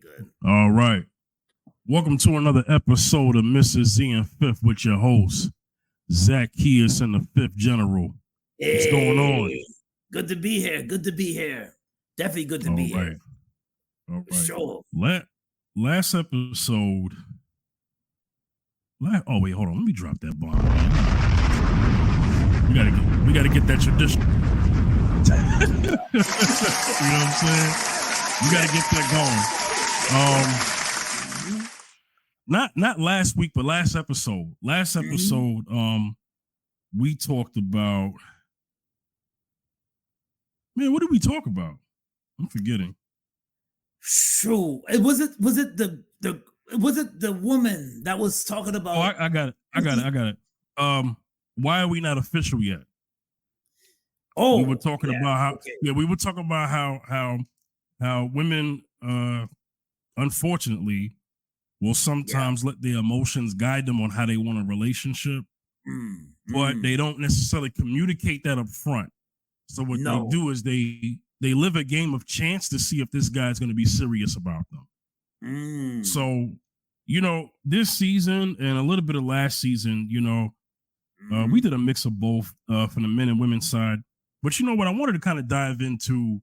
good. All right. Welcome to another episode of Mrs. Z and Fifth with your host, Zacchaeus and the Fifth General. What's going on? Good to be here. Good to be here. Definitely good to be here. All right. Sure. Last episode. Oh wait, hold on. Let me drop that bomb. We gotta get that tradition. You know what I'm saying? We gotta get that going. Not last week, but last episode. We talked about. Man, what did we talk about? I'm forgetting. Sure. Was it the woman that was talking about? Oh, I got it. Why are we not official yet? Oh, we were talking about how. Okay. Yeah, we were talking about how women, unfortunately, will sometimes let their emotions guide them on how they want a relationship, but they don't necessarily communicate that up front. So what they do is they live a game of chance to see if this guy's going to be serious about them. So, this season and a little bit of last season, we did a mix of both from the men and women's side. But you know what? I wanted to kind of dive into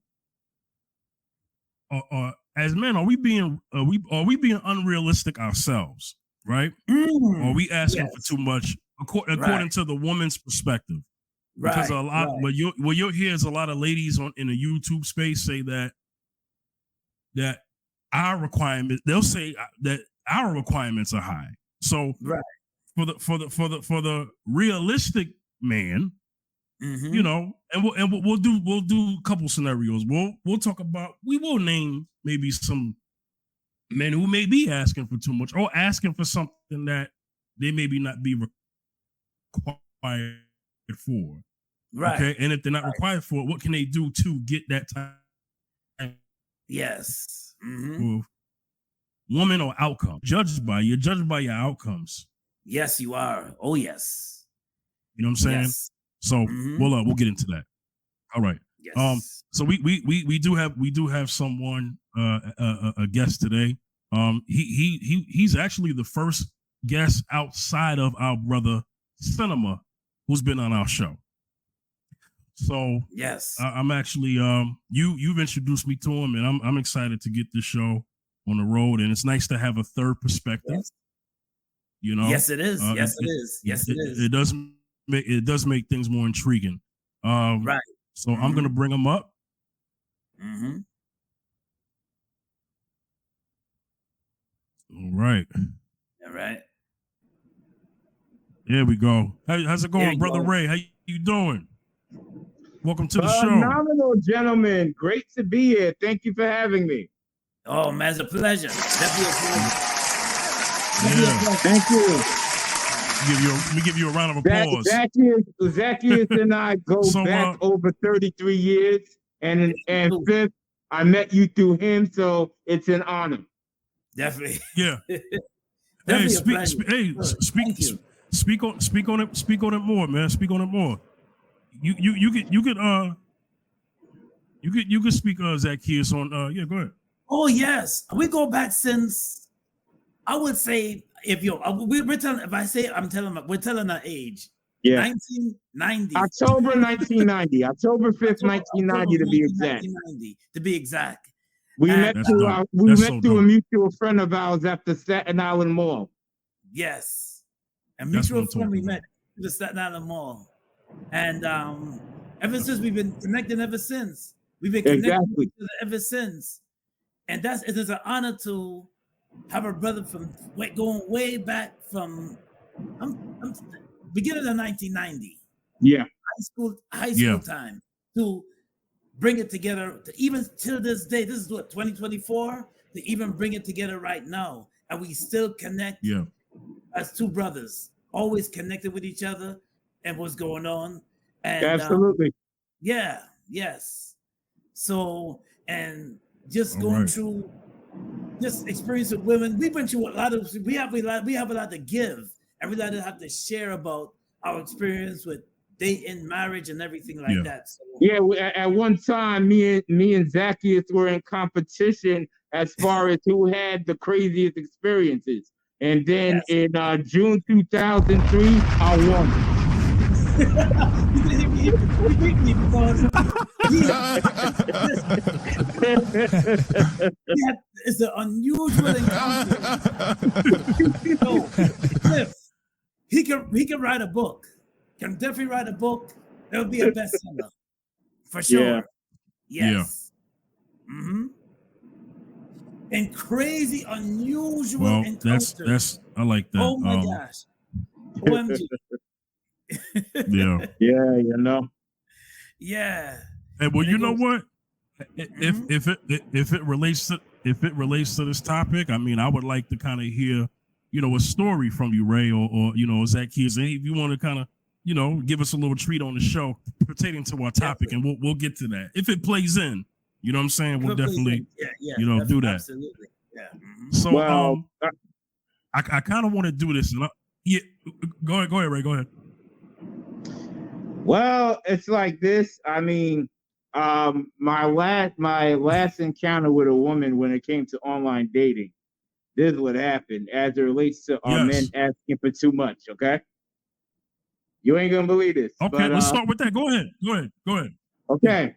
as men, are we being unrealistic ourselves, right? Or are we asking for too much according to the woman's perspective? Because a lot what you'll hear is a lot of ladies in the YouTube space say that our requirements, they'll say that our requirements are high. So for the realistic man, and we'll do a couple scenarios. We'll talk about, we will name maybe some men who may be asking for too much or asking for something that they maybe not be required for. Right. Okay. And if they're not required for it, what can they do to get that time? Yes. Woman or outcome. You're judged by your outcomes. Yes, you are. Oh, yes. You know what I'm saying? Yes. So we'll get into that. All right. Yes. So we do have someone a guest today. He's actually the first guest outside of our brother Cinema who's been on our show. So yes, I'm actually you've introduced me to him, and I'm excited to get this show on the road, and it's nice to have a third perspective. Yes. Yes, it is. Yes, it is. Yes, it is. It does make things more intriguing. Right. So I'm gonna bring him up. All right. There we go. How's it going, Brother Ray? How you doing? Welcome to the show. Phenomenal, gentlemen. Great to be here. Thank you for having me. Oh, man, it's a pleasure. Definitely a pleasure. Thank you. Let me give you a round of applause. Zacchaeus and I go back over 33 years, and Fifth, I met you through him, so it's an honor. Definitely. Yeah. Definitely speak on it more, man. Speak on it more. You could speak Zacchaeus on go ahead. Oh yes, we go back since, I would say, we're telling our age. Yeah. 1990. October 1990. October 5th, 1990 to be exact. 1990 to be exact. We met through a mutual friend of ours at the Staten Island Mall. Yes. A mutual friend we met at the Staten Island Mall. And ever since, we've been connecting ever since. We've been connecting ever since. And it is an honor to have a brother from going way back from beginning of 1990. Yeah. High school time, to bring it together to even till this day. This is what, 2024, to even bring it together right now. And we still connect as two brothers, always connected with each other and what's going on. And absolutely. Yes. So, and just going through this experience with women, we've been through we have a lot to give, and we have to share about our experience with dating, marriage, and everything like that. So, at one time, me and Zacchaeus were in competition as far as who had the craziest experiences. And then in June 2003, I won. He beat me because it's an unusual encounter. So, Cliff, he can write a book. Can definitely write a book. That would be a bestseller for sure. Yeah. Yes. Yeah. Mm-hmm. And crazy, unusual encounters. That's I like that. Oh my gosh. OMG. Yeah. Yeah, you know. Yeah. Hey, well, you know what? If it relates to this topic, I mean, I would like to kind of hear, a story from you, Ray, or Zacchaeus. Hey, if you want to kind of, give us a little treat on the show pertaining to our topic, and we'll get to that. If it plays in, you know what I'm saying? We'll definitely, do that. Absolutely. Yeah. Mm-hmm. So, I kind of want to do this. And go ahead, Ray. Go ahead. Well, it's like this. I mean, my last encounter with a woman when it came to online dating, this is what happened as it relates to men asking for too much. Okay, you ain't gonna believe this. Okay, but, let's start with that. Go ahead. Okay.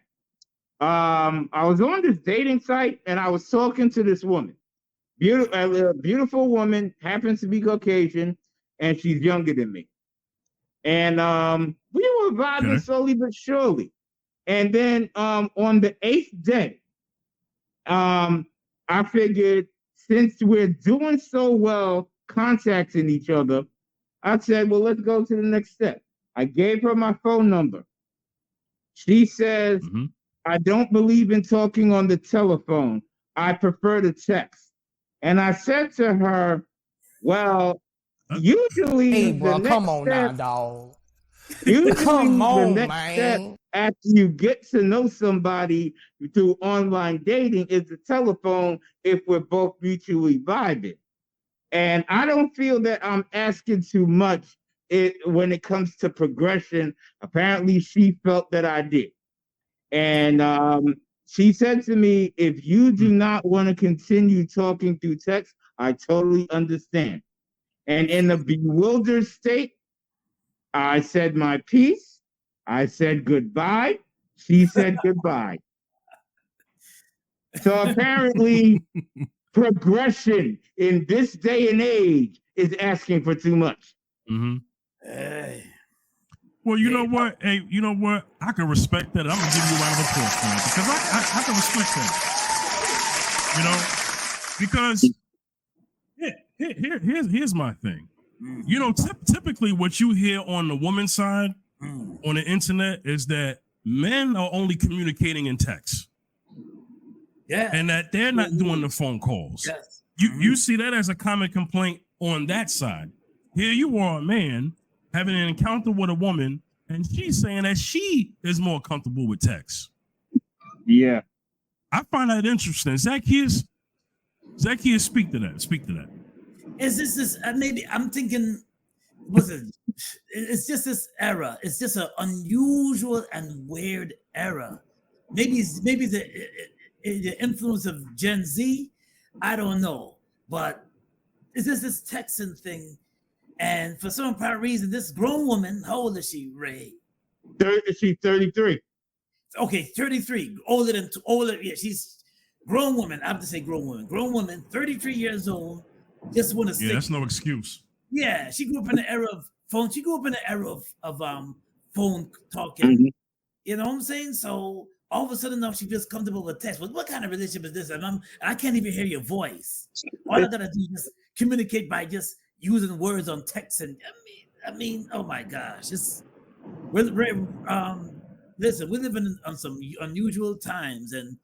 I was on this dating site and I was talking to this woman. Beautiful woman, happens to be Caucasian, and she's younger than me. And we were vibing slowly but surely. And then on the 8th day, I figured since we're doing so well contacting each other, I said, well, let's go to the next step. I gave her my phone number. She says, I don't believe in talking on the telephone. I prefer to text. And I said to her, well, usually the next step, dog. Usually the next step after you get to know somebody through online dating is the telephone if we're both mutually vibing. And I don't feel that I'm asking too much when it comes to progression. Apparently, she felt that I did. And she said to me, if you do not want to continue talking through text, I totally understand. And in a bewildered state, I said my piece. I said goodbye. She said goodbye. So apparently, progression in this day and age is asking for too much. Mm-hmm. Well, you know what? Hey, you know what? I can respect that. I'm gonna give you a round of applause for that because I can respect that. Because here's my thing. Typically what you hear on the woman's side on the internet is that men are only communicating in text. Yeah. And that they're not doing the phone calls. Yes. You see that as a common complaint on that side. Here you are, a man, having an encounter with a woman, and she's saying that she is more comfortable with text. Yeah. I find that interesting. Zacchaeus, speak to that. Is this maybe I'm thinking, what's it? It's just this era. It's just an unusual and weird era. Maybe the influence of Gen Z. I don't know, but it's just this texting thing. And for some apparent reason, this grown woman, how old is she, Ray? She's 33. Okay, 33. Older. Yeah, she's grown woman. I have to say grown woman. Grown woman, 33 years old. Just want to say. Yeah, that's no excuse. Yeah, she grew up in the era of phone. She grew up in the era of phone talking. Mm-hmm. You know what I'm saying? So all of a sudden now she's just comfortable with text. But what kind of relationship is this? And I can't even hear your voice. All I gotta do is just communicate by just using words on text. And I mean, oh my gosh, listen, we're living on some unusual times, and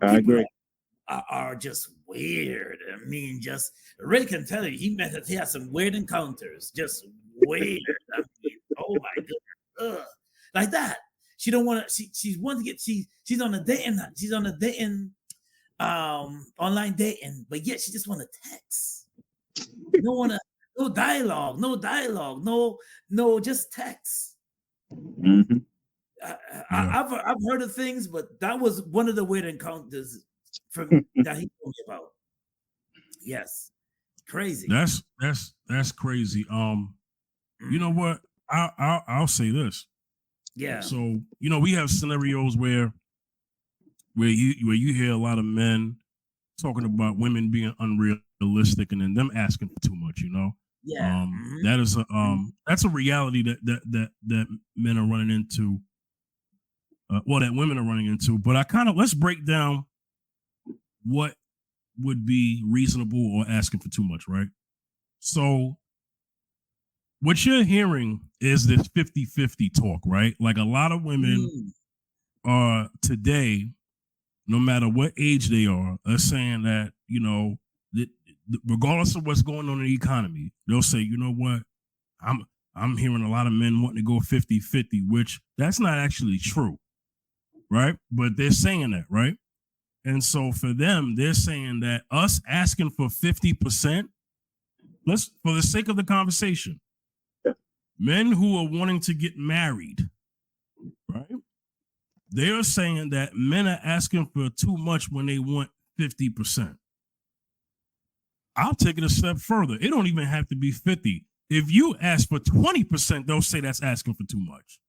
I agree. Are just weird. I mean, just Ray can tell you he had some weird encounters, just weird. I mean, oh my goodness, like that. She don't want to. She wants to get. She's on a dating. She's on a dating, online dating, but yet she just want to text. No want to. No dialogue. No, just text. Mm-hmm. I've heard of things, but that was one of the weird encounters from that he told me about. Yes, crazy. That's crazy. You know what? I'll say this. Yeah. So we have scenarios where you hear a lot of men talking about women being unrealistic and then them asking for too much. Yeah. That is that's a reality that men are running into. That women are running into. But let's break down what would be reasonable or asking for too much, right? So what you're hearing is this 50-50 talk, right? Like a lot of women are today, no matter what age they are saying that, regardless of what's going on in the economy, they'll say, you know what, I'm hearing a lot of men wanting to go 50-50, which that's not actually true, right? But they're saying that, right? And so for them, they're saying that us asking for 50%, for the sake of the conversation, men who are wanting to get married, right? They are saying that men are asking for too much when they want 50%. I'll take it a step further. It don't even have to be 50. If you ask for 20%, they'll say that's asking for too much.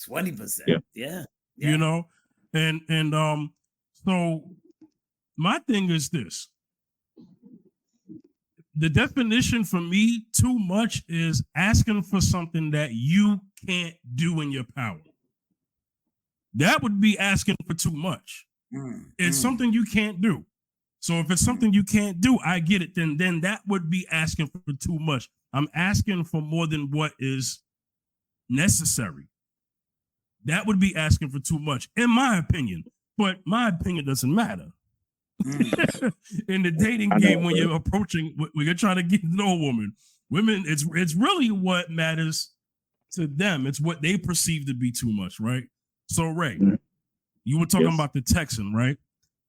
20%. Yeah. So my thing is this. The definition for me, too much, is asking for something that you can't do in your power. That would be asking for too much. It's something you can't do. So if it's something you can't do, I get it. Then that would be asking for too much. I'm asking for more than what is necessary. That would be asking for too much, in my opinion. But my opinion doesn't matter. In the dating game, when you're trying to get to know a woman, women, it's really what matters to them. It's what they perceive to be too much, right? So, Ray, you were talking about the Texan, right?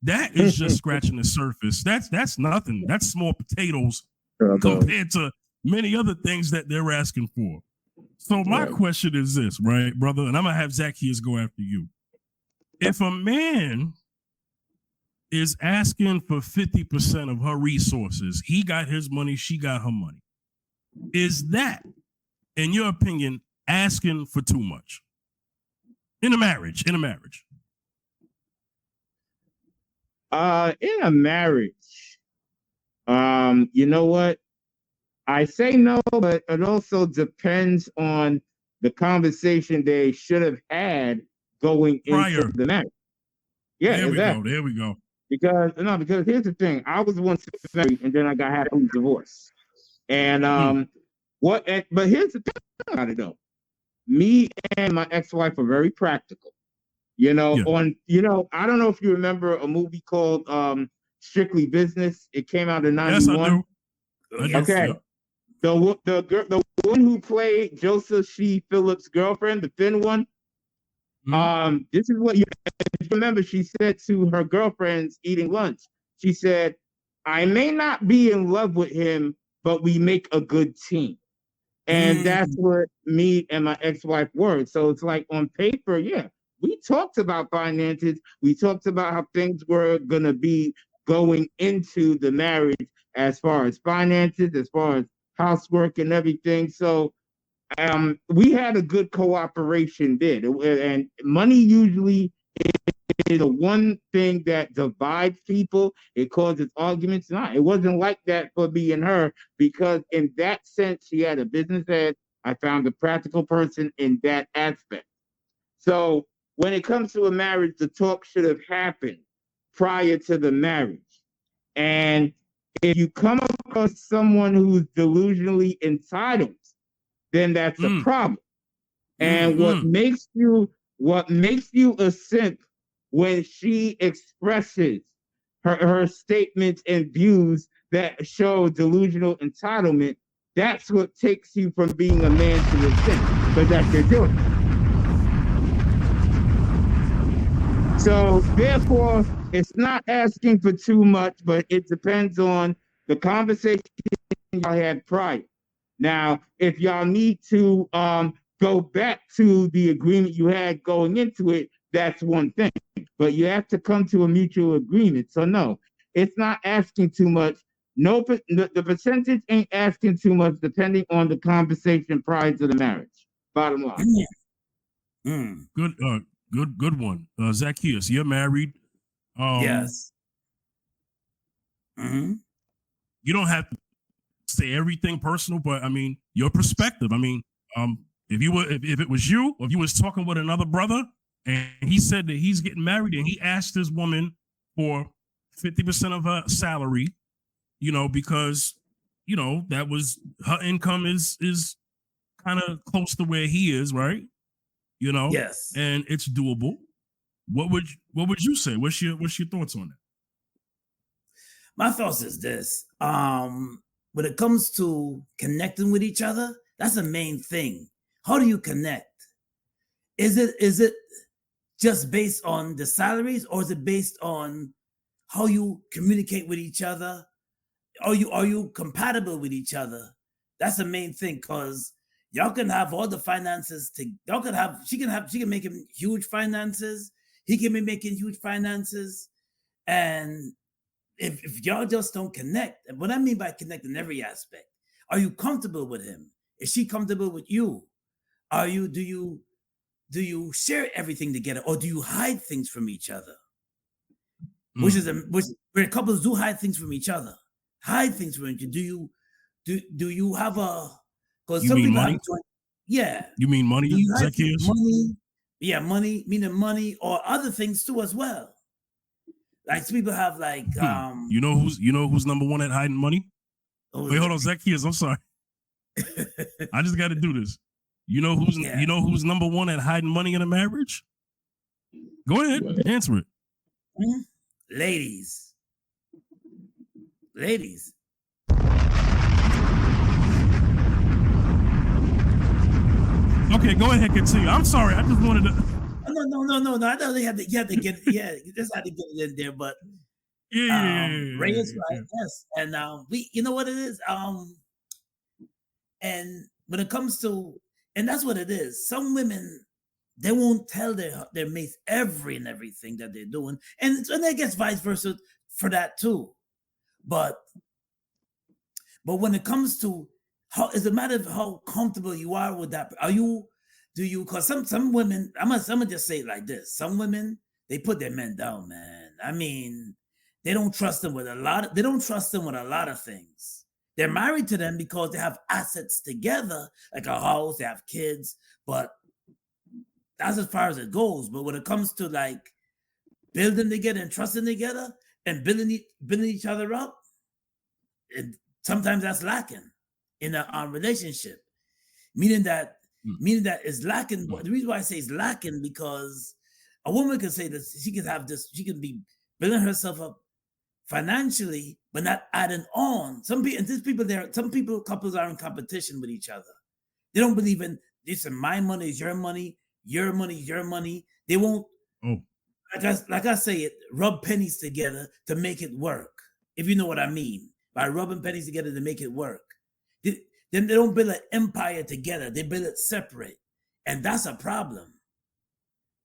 That is just scratching the surface. That's nothing. That's small potatoes compared to many other things that they're asking for. So my question is this, right, brother? And I'm going to have Zacchaeus go after you. If a man is asking for 50% of her resources, he got his money, she got her money, is that, in your opinion, asking for too much? In a marriage. In a marriage, you know what? I say no, but it also depends on the conversation they should have had going into the marriage. Yeah, there we go. Because here's the thing. I was once married and then I got happily divorced. And but here's the thing about it though. Me and my ex-wife are very practical. I don't know if you remember a movie called Strictly Business. It came out in 91. Yes, I do. Okay. The one who played Joseph She Phillips' girlfriend, the thin one. This is what you remember. She said to her girlfriends eating lunch. She said, "I may not be in love with him, but we make a good team." And that's what me and my ex-wife were. So it's like on paper, we talked about finances. We talked about how things were gonna be going into the marriage, as far as finances, as far as housework and everything. So we had a good cooperation there. And money usually is the one thing that divides people. It causes arguments. It wasn't like that for me and her, because in that sense, she had a business head. I found a practical person in that aspect. So when it comes to a marriage, the talk should have happened prior to the marriage. And if you come across someone who's delusionally entitled, then that's a problem. And what makes you a simp when she expresses her statements and views that show delusional entitlement, that's what takes you from being a man to a simp, because that's your doing. So therefore, it's not asking for too much, but it depends on the conversation y'all had prior. Now, if y'all need to go back to the agreement you had going into it, that's one thing. But you have to come to a mutual agreement. So no, it's not asking too much. No, the percentage ain't asking too much, depending on the conversation prior to the marriage. Bottom line. Good one. Zacchaeus, you're married. Yes. You don't have to say everything personal, but I mean your perspective. I mean, if it was you, or if you was talking with another brother and he said that he's getting married and he asked his woman for 50% of her salary, because that was her income is kind of close to where he is, right? Yes, and it's doable. What would you say? What's your thoughts on that? My thoughts is this: when it comes to connecting with each other, that's the main thing. How do you connect? Is it just based on the salaries, or is it based on how you communicate with each other? Are you compatible with each other? That's the main thing, because y'all can have all the finances she can make him huge finances, he can be making huge finances, and if y'all just don't connect, and what I mean by connect in every aspect, are you comfortable with him? Is she comfortable with you? Do you share everything together, or do you hide things from each other? Which where couples do hide things from each other. Hide things from each other. Do you have a, because some people have you mean money? Money, money, meaning money, or other things too as well. Like some people have like you know who's number one at hiding money? Wait, hold on, Zacchaeus. I'm sorry. I just got to do this. You know who's number one at hiding money in a marriage? Go ahead, answer it. Ladies. Okay, go ahead, continue. I'm sorry. I just wanted to. No. I know you had to get it. Yeah, you just had to get it in there. But Ray is right. Yes, and we, you know what it is. And when it comes to, and that's what it is. Some women, they won't tell their mates everything that they're doing, and I guess vice versa for that too. But when it comes to how, it's a matter of how comfortable you are with that. Because some women, I'm gonna just say it like this: some women, they put their men down, man. I mean, they don't trust them with a lot of things. They're married to them because they have assets together, like a house, they have kids, but that's as far as it goes. But when it comes to like building together and trusting together and building each other up, sometimes that's lacking in a relationship. Meaning that is lacking. The reason why I say it's lacking, because a woman can say that she can be building herself up financially, but not adding on. Some couples are in competition with each other. They don't believe in this. My money is your money. Your money is your money. They won't, like I say it, rub pennies together to make it work. If you know what I mean by rubbing pennies together to make it work. Then they don't build an empire together. They build it separate, and that's a problem.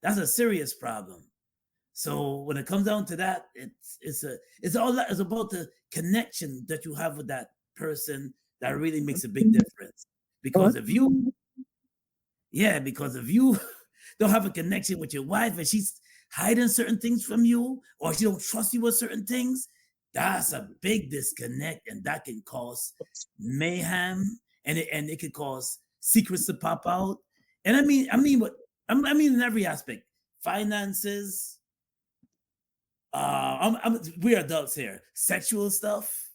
That's a serious problem. So when it comes down to that, it's about the connection that you have with that person that really makes a big difference. Because if you don't have a connection with your wife and she's hiding certain things from you, or she don't trust you with certain things, that's a big disconnect, and that can cause mayhem, and it could cause secrets to pop out. And I mean in every aspect, finances. We're adults here. Sexual stuff,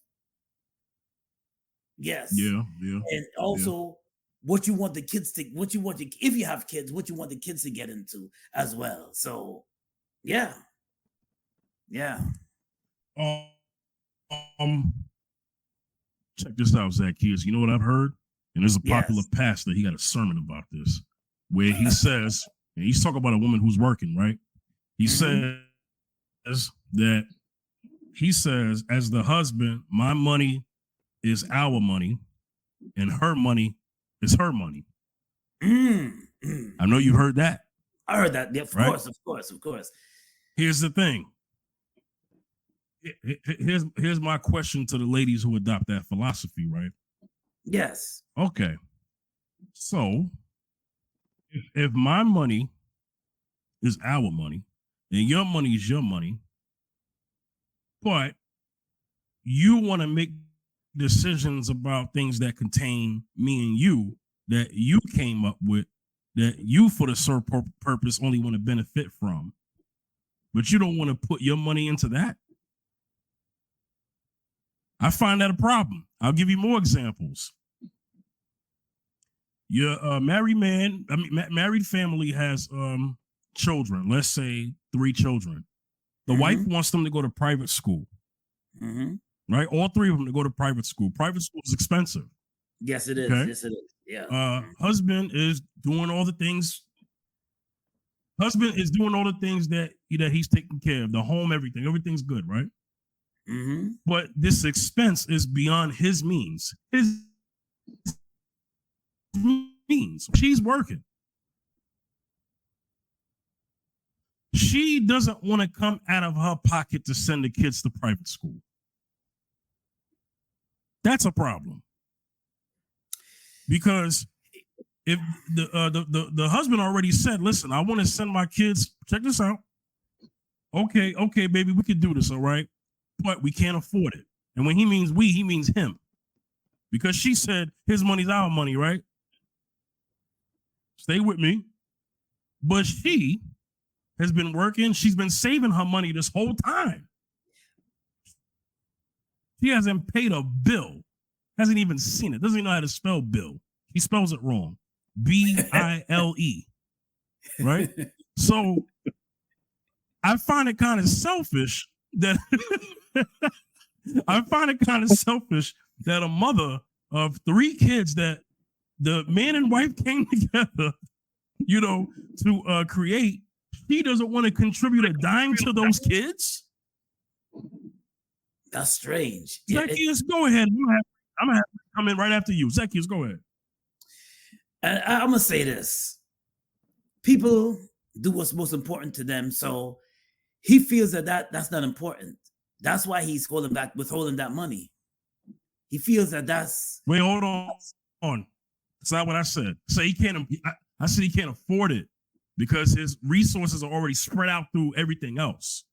yes, yeah, and also what you want if you have kids, what you want the kids to get into as well. So, yeah. Check this out, Zacchaeus. You know what I've heard? And there's a popular pastor. He got a sermon about this, where he says, and he's talking about a woman who's working, right? He says that as the husband, my money is our money, and her money is her money. I know you heard that. I heard that. Yeah, of course. Here's the thing. Here's my question to the ladies who adopt that philosophy, right? Yes. Okay. So, if my money is our money, and your money is your money, but you want to make decisions about things that contain me and you, that you came up with, that you for the certain purpose only want to benefit from, but you don't want to put your money into that, I find that a problem. I'll give you more examples. Your married family has children, let's say 3 children. The wife wants them to go to private school, right? All 3 of them to go to private school. Private school is expensive. Yes, it is. Okay? Yes, it is. Yeah. Husband is doing all the things. Husband is doing all the things that he's taking care of, the home, everything. Everything's good, right? But this expense is beyond his means. His means. She's working. She doesn't want to come out of her pocket to send the kids to private school. That's a problem. Because if the husband already said, listen, I want to send my kids, check this out. Okay, baby, we could do this, all right? But we can't afford it. And when he means we, he means him. Because she said his money's our money, right? Stay with me. But she has been working. She's been saving her money this whole time. She hasn't paid a bill. Hasn't even seen it. Doesn't even know how to spell bill. He spells it wrong. Bile. Right? So I find it kind of selfish that a mother of 3 kids that the man and wife came together, to create, she doesn't want to contribute a dime to those kids. That's strange. Zacchaeus, go ahead. I'm gonna have to come in right after you. Zacchaeus, go ahead. And I'm gonna say this: people do what's most important to them. So he feels that's not important. That's why he's withholding that money. He feels that's. Wait, hold on. That's not what I said. So he can't. I said he can't afford it because his resources are already spread out through everything else.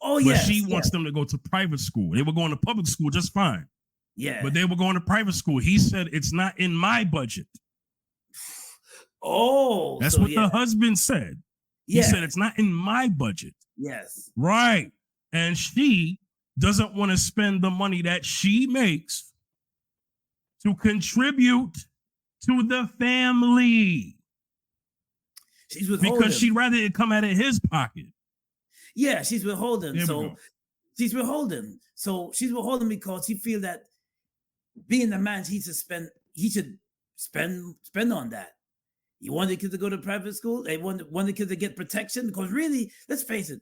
Oh yeah. But she wants them to go to private school. They were going to public school just fine. Yeah. But they were going to private school. He said it's not in my budget. Oh. That's what the husband said. He said it's not in my budget. Yes. Right. And she doesn't want to spend the money that she makes to contribute to the family. She's withholding. Because she'd rather it come out of his pocket. Yeah, she's withholding. She's withholding. So she's withholding because she feels that being the man, he should spend on that. You want the kids to go to private school? They want the kids to get protection? Because really, let's face it,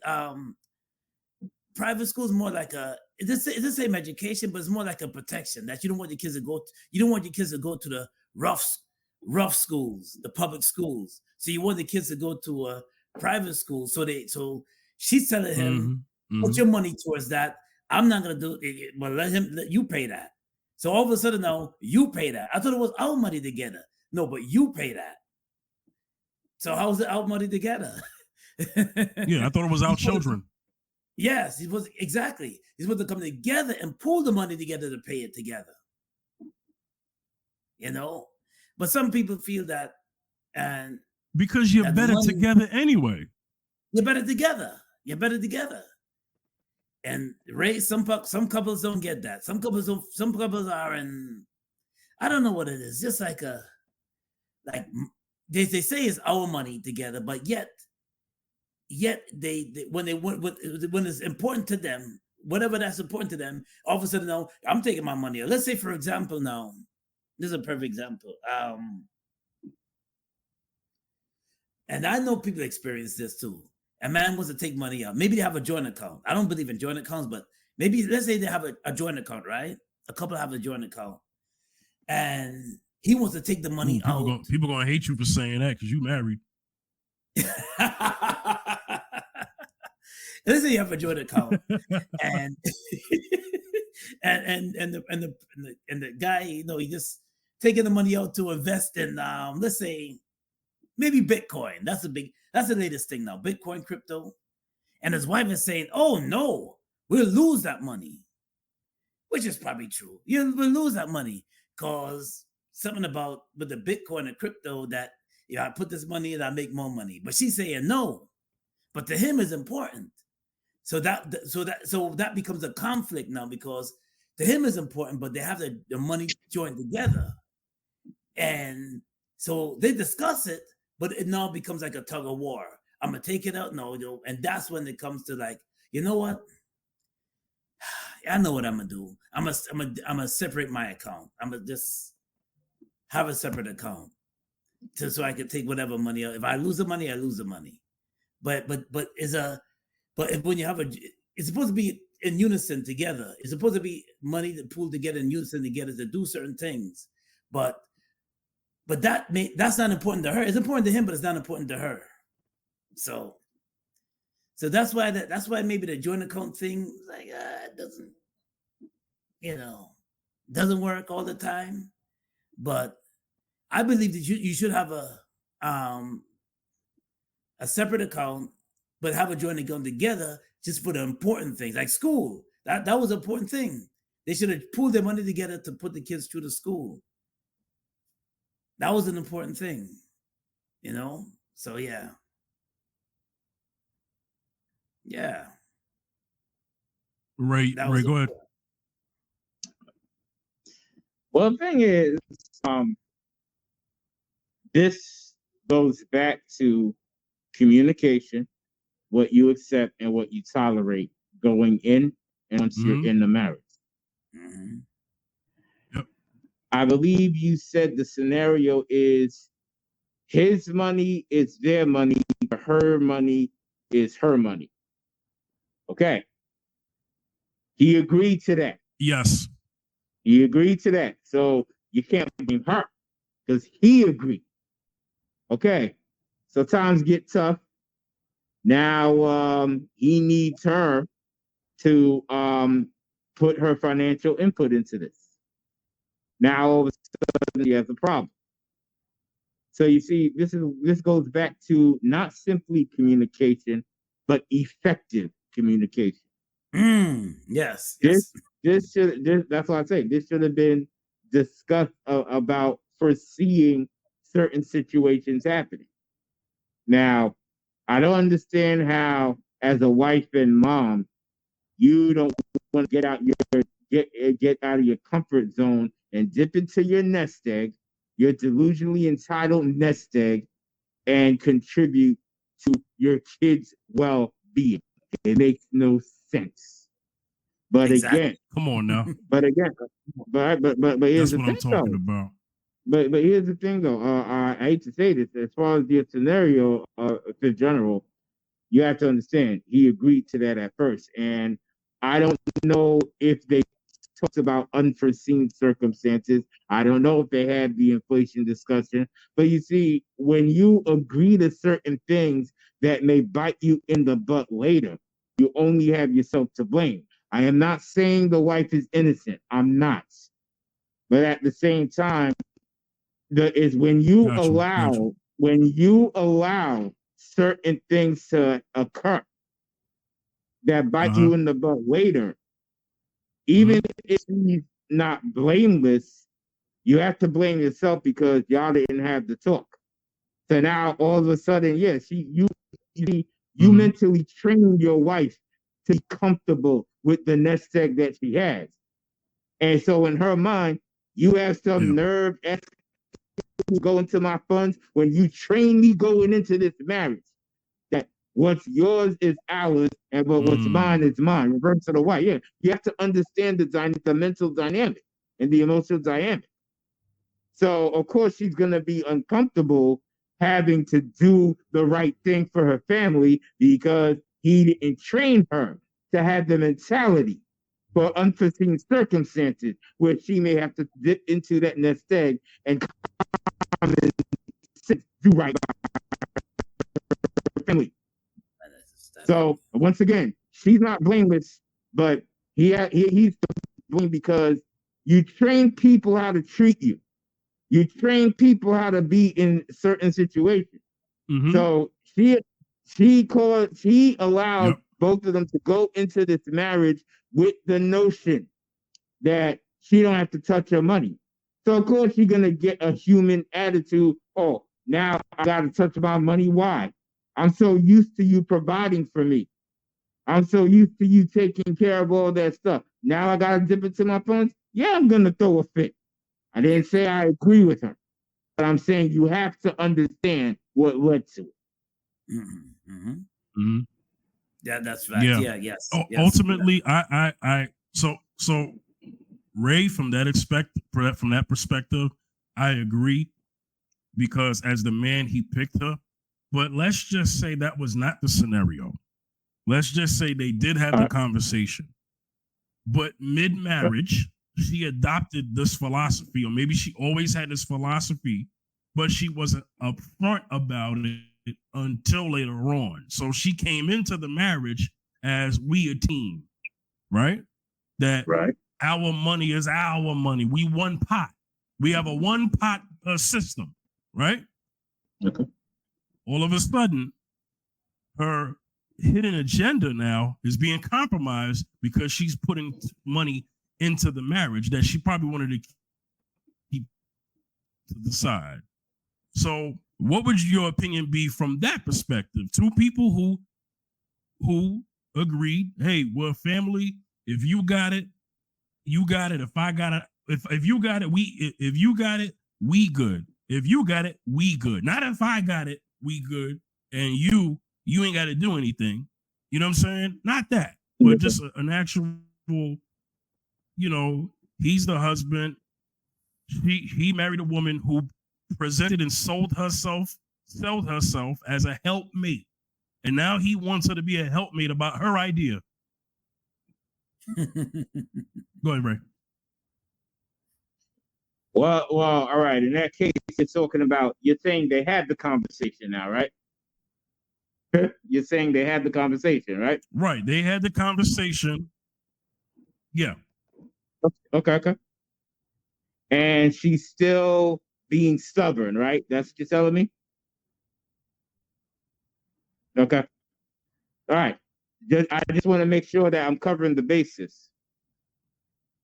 private school is more like it's the same education, but it's more like a protection that you don't want your kids to go. You don't want your kids to go to the rough schools, the public schools. So you want the kids to go to a private school. So she's telling him, put your money towards that. I'm not gonna do it, but let you pay that. So all of a sudden now you pay that. I thought it was our money together. No, but you pay that. So how's it our money together? Yeah, I thought it was our children. Yes, it was exactly. He's supposed to come together and pull the money together to pay it together. But some people feel that, and because you're better together anyway. You're better together. And some couples don't get that. Some couples are in. I don't know what it is. Just like they say it's our money together, but yet they when it's important to them, whatever that's important to them, all of a sudden, no, I'm taking my money. Let's say, for example, now, this is a perfect example. And I know people experience this too. A man wants to take money out. Maybe they have a joint account. I don't believe in joint accounts, but maybe let's say they have a joint account, right? A couple have a joint account. And he wants to take the money out. People gonna hate you for saying that because you married. Let's say you have a joint account, and and the guy, he just taking the money out to invest in, let's say, maybe Bitcoin. That's the latest thing now, Bitcoin, crypto. And his wife is saying, "Oh no, we'll lose that money," which is probably true. You'll lose that money because something about with the Bitcoin and crypto that I put this money and I make more money. But she's saying no, but to him is important. So that becomes a conflict now because to him is important, but they have the money joined together. And so they discuss it, but it now becomes like a tug of war. I'm gonna take it out, no, and that's when it comes to like, you know what? I know what I'm gonna do. I'm gonna separate my account. I'm gonna just have a separate account so I can take whatever money out. If I lose the money, I lose the money. But when you have it's supposed to be in unison together. It's supposed to be money that pooled together in unison together to do certain things. But that's not important to her. It's important to him, but it's not important to her. So that's why maybe the joint account thing, like, it doesn't work all the time. But I believe that you should have a separate account, but have a joint account together just for the important things, like school. That was an important thing. They should have pooled their money together to put the kids through the school. That was an important thing, So yeah. Yeah. Ray, go ahead. Well, the thing is, this goes back to communication, what you accept and what you tolerate going in and once you're in the marriage. Mm-hmm. Yep. I believe you said the scenario is his money is their money, her money is her money. Okay. He agreed to that. Yes. He agreed to that. So you can't blame her because he agreed. Okay. So times get tough. Now he needs her to put her financial input into this. Now all of a sudden he has a problem. So you see, this goes back to not simply communication, but effective communication. Yes. That's what I say. This should have been discussed about foreseeing certain situations happening. Now, I don't understand how, as a wife and mom, you don't want to get out of your comfort zone and dip into your nest egg, your delusionally entitled nest egg, and contribute to your kids' well-being. It makes no sense. But again, come on now. But here's that's what I'm talking about. But here's the thing, though. I hate to say this. As far as the scenario, the general, you have to understand he agreed to that at first, and I don't know if they talked about unforeseen circumstances. I don't know if they had the inflation discussion. But you see, when you agree to certain things that may bite you in the butt later, you only have yourself to blame. I am not saying the wife is innocent. I'm not. But at the same time, when you allow certain things to occur that bite you in the butt later, even if he's not blameless, you have to blame yourself because y'all didn't have the talk. So now all of a sudden, yes, you mentally trained your wife to be comfortable with the nest egg that she has. And so in her mind, you have some nerve to go into my funds when you train me going into this marriage. That what's yours is ours, and what's mine is mine. Reverse to the white. Yeah, you have to understand the mental dynamic and the emotional dynamic. So of course she's gonna be uncomfortable having to do the right thing for her family because he didn't train her to have the mentality for unforeseen circumstances where she may have to dip into that nest egg and come and do right. So once again, she's not blameless, but he's blamed because you train people how to treat you. You train people how to be in certain situations. Mm-hmm. So she allowed both of them to go into this marriage with the notion that she don't have to touch her money. So of course she's gonna get a human attitude. Oh, now I gotta touch my money. Why? I'm so used to you providing for me. I'm so used to you taking care of all that stuff. Now I gotta dip into my funds. Yeah, I'm gonna throw a fit. I didn't say I agree with her, but I'm saying you have to understand what led to it. Mm-hmm. Mm-hmm. Mm-hmm. Yeah, that's right. Yeah, yes. Ultimately, I so Ray, from that perspective, I agree, because as the man, he picked her. But let's just say that was not the scenario. Let's just say they did have the conversation, but mid-marriage, she adopted this philosophy, or maybe she always had this philosophy, but she wasn't upfront about it until later on. So she came into the marriage as we a team, right? That our money is our money. We one pot. We have a one pot system, right? Okay. All of a sudden, her hidden agenda now is being compromised because she's putting money into the marriage that she probably wanted to keep to the side. So what would your opinion be from that perspective? Two people who agreed, hey, we're family. If you got it, you got it. If I got it, if you got it, if you got it, we good. If you got it, we good. Not if I got it, we good. And you ain't got to do anything. You know what I'm saying? Not that, but just an actual, he's the husband. He married a woman who presented and sold herself as a helpmate. And now he wants her to be a helpmate about her idea. Go ahead, Ray. Well, all right. In that case, you're saying they had the conversation now, right? You're saying they had the conversation, right? Right. They had the conversation. Yeah. Okay. And she's still being stubborn, right? That's what you're telling me? Okay. All right. I just want to make sure that I'm covering the basis.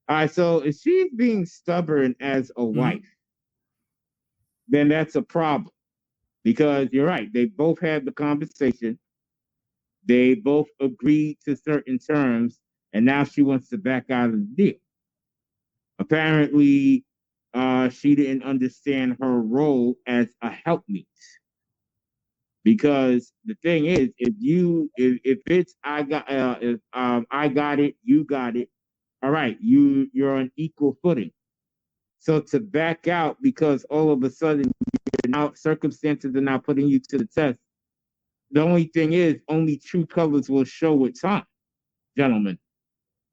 All right. So if she's being stubborn as a wife, then that's a problem. Because you're right. They both had the conversation. They both agreed to certain terms. And now she wants to back out of the deal. Apparently, she didn't understand her role as a helpmeet. Because the thing is, if it's I got it, you got it. All right, you're on equal footing. So to back out because all of a sudden now circumstances are now putting you to the test. The only thing is, only true colors will show with time, gentlemen.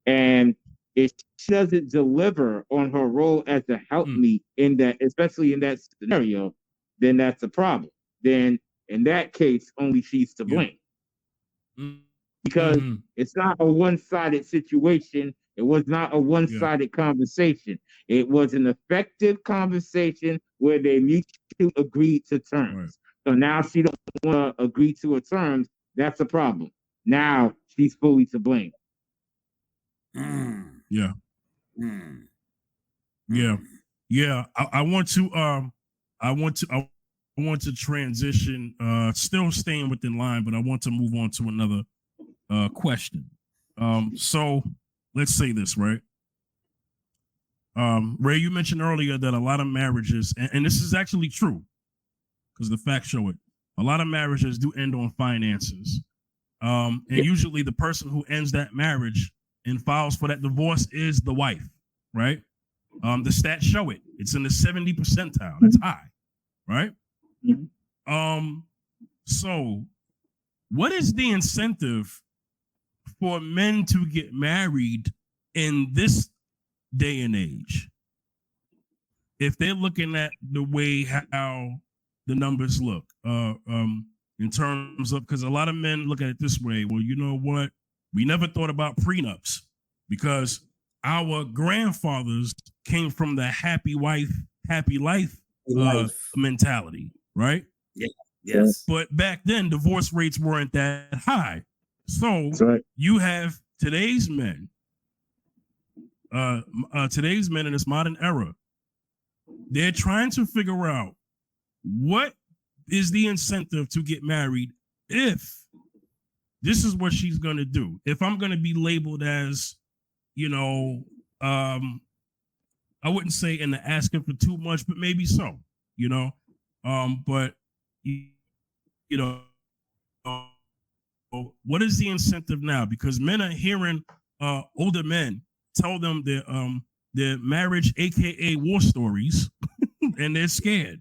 And if she doesn't deliver on her role as a helpmeet in that, especially in that scenario, then that's a problem. Then in that case, only she's to blame. Because it's not a one-sided situation. It was not a one-sided conversation. It was an effective conversation where they mutually agreed to terms. Right. So now she don't want to agree to her terms. That's a problem. Now she's fully to blame. Yeah. Yeah. I want to transition, still staying within line, but I want to move on to another question. So let's say this, right? Ray, you mentioned earlier that a lot of marriages, and this is actually true, because the facts show it, a lot of marriages do end on finances. And usually the person who ends that marriage and files for that divorce is the wife, right? The stats show it. It's in the 70 percentile. That's high, right? So what is the incentive for men to get married in this day and age? If they're looking at the way how the numbers look, in terms of, because a lot of men look at it this way. Well, you know what? We never thought about prenups because our grandfathers came from the happy wife, happy life mentality, right? Yeah. Yes. But back then, divorce rates weren't that high. So you have today's men in this modern era. They're trying to figure out what is the incentive to get married if this is what she's going to do. If I'm going to be labeled as, I wouldn't say in the asking for too much, but maybe so, but what is the incentive now? Because men are hearing older men tell them their marriage, aka war stories, and they're scared.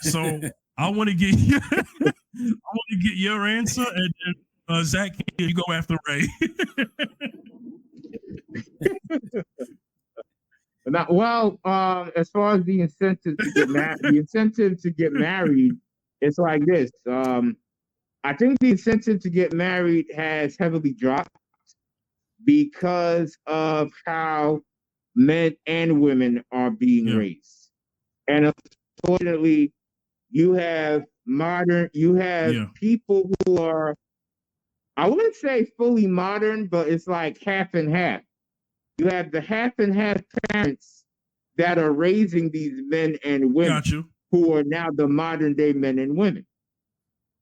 So I want to get your answer, and Zach, you go after Ray. As far as the incentive to get married, it's like this. I think the incentive to get married has heavily dropped because of how men and women are being raised. And unfortunately, you have people who are, I wouldn't say fully modern, but it's like half and half. You have the half and half parents that are raising these men and women who are now the modern day men and women.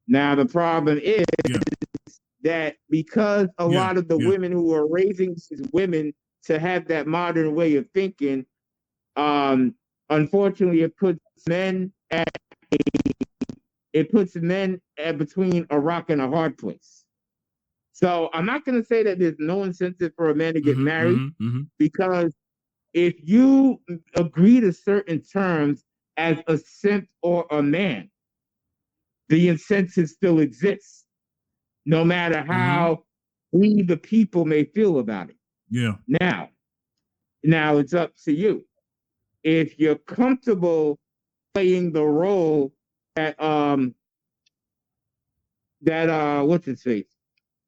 Now, the problem is that because a lot of the women who are raising these women to have that modern way of thinking, unfortunately, it puts men at between a rock and a hard place. So I'm not going to say that there's no incentive for a man to get married, because if you agree to certain terms as a simp or a man, the incentive still exists, no matter how we, the people, may feel about it. Yeah. Now it's up to you. If you're comfortable playing the role that what's his face?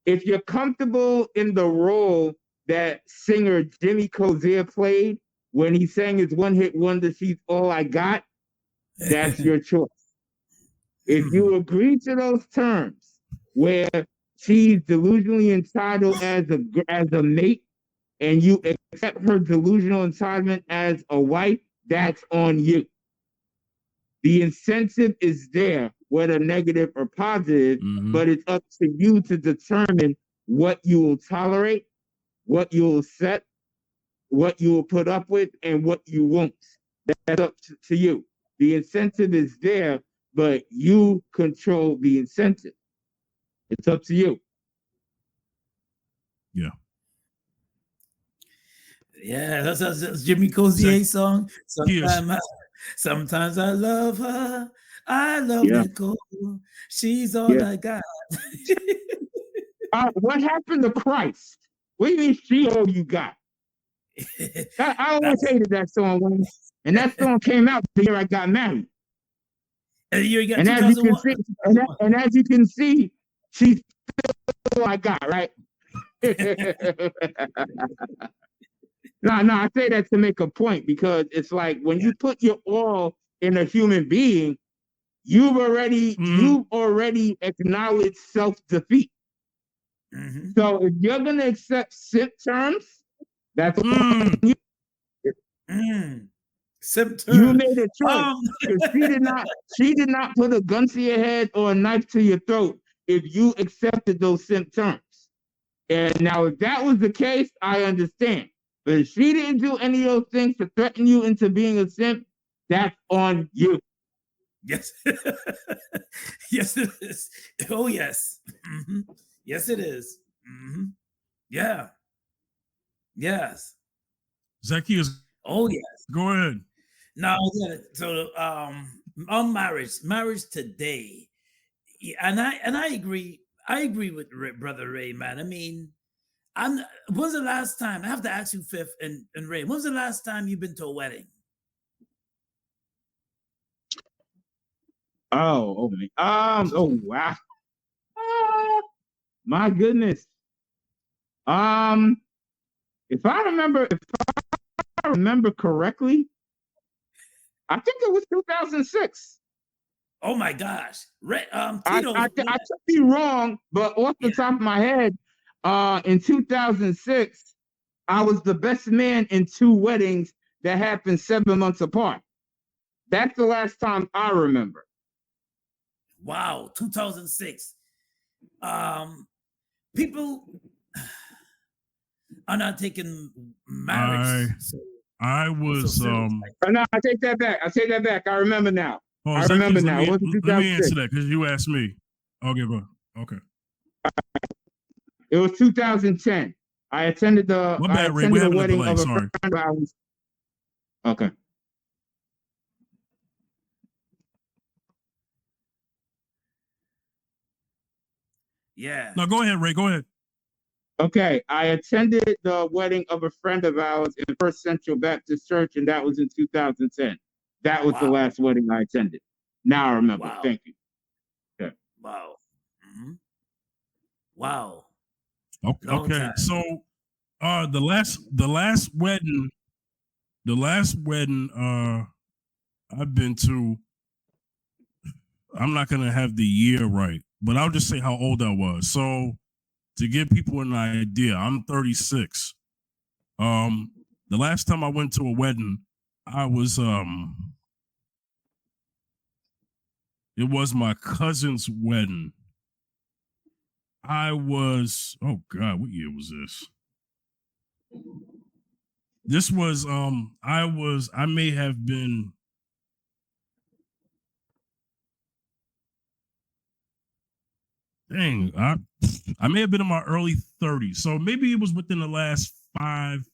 If you're comfortable in the role that singer Jimmy Cozier played when he sang his one-hit wonder, "She's All I Got," that's your choice. If you agree to those terms, where she's delusionally entitled as a mate, and you accept her delusional entitlement as a wife, that's on you. The incentive is there, whether negative or positive, but it's up to you to determine what you will tolerate, what you will accept, what you will put up with, and what you won't. That's up to you. The incentive is there, but you control the incentive. It's up to you. Yeah. Yeah, that's Jimmy Cozier's song. Sometimes I love her. I love Nicole. She's all I got. What happened to Christ? What do you mean she all you got? I always hated that song, and that song came out the year I got married. And as you can see, she's all I got, right? No, I say that to make a point, because it's like when you put your all in a human being, you've already acknowledged self-defeat. So if you're gonna accept simp terms, that's you. Simp terms. You made a choice. She did not put a gun to your head or a knife to your throat if you accepted those simp terms. And now, if that was the case, I understand. But if she didn't do any of those things to threaten you into being a simp, that's on you. Yes. Yes, it is. Oh, yes. Yes, it is. Yeah. Yes. Zacchaeus. Oh, yes. Go ahead. No, yeah. So, on marriage today, and I agree. I agree with Brother Ray, man. I mean, when's the last time? I have to ask you, Fifth and Ray. When's the last time you've been to a wedding? Oh, me. Oh, wow. My goodness. Um, if I remember correctly, I think it was 2006. Oh my gosh. I Tito's. could be wrong, but off the top of my head, in 2006, I was the best man in two weddings that happened 7 months apart. That's the last time I remember. Wow, 2006. People are not taking marriage. I was No, I take that back. I remember now. I remember now. Let me answer that because you asked me. Okay, go. Okay. It was 2010. I attended the wedding of a friend of ours. Okay. Yeah. No, go ahead, Ray. Go ahead. Okay, I attended the wedding of a friend of ours in First Central Baptist Church, and that was in 2010. That was the last wedding I attended. Now I remember. Wow. Thank you. Okay. Wow. Mm-hmm. Wow. Okay. So, the last wedding I've been to, I'm not gonna have the year right, but I'll just say how old I was. So, to give people an idea, I'm 36. The last time I went to a wedding, I was it was my cousin's wedding. Oh God, what year was this? This was I may have been dang, I may have been in my early 30s. So maybe it was within the last 5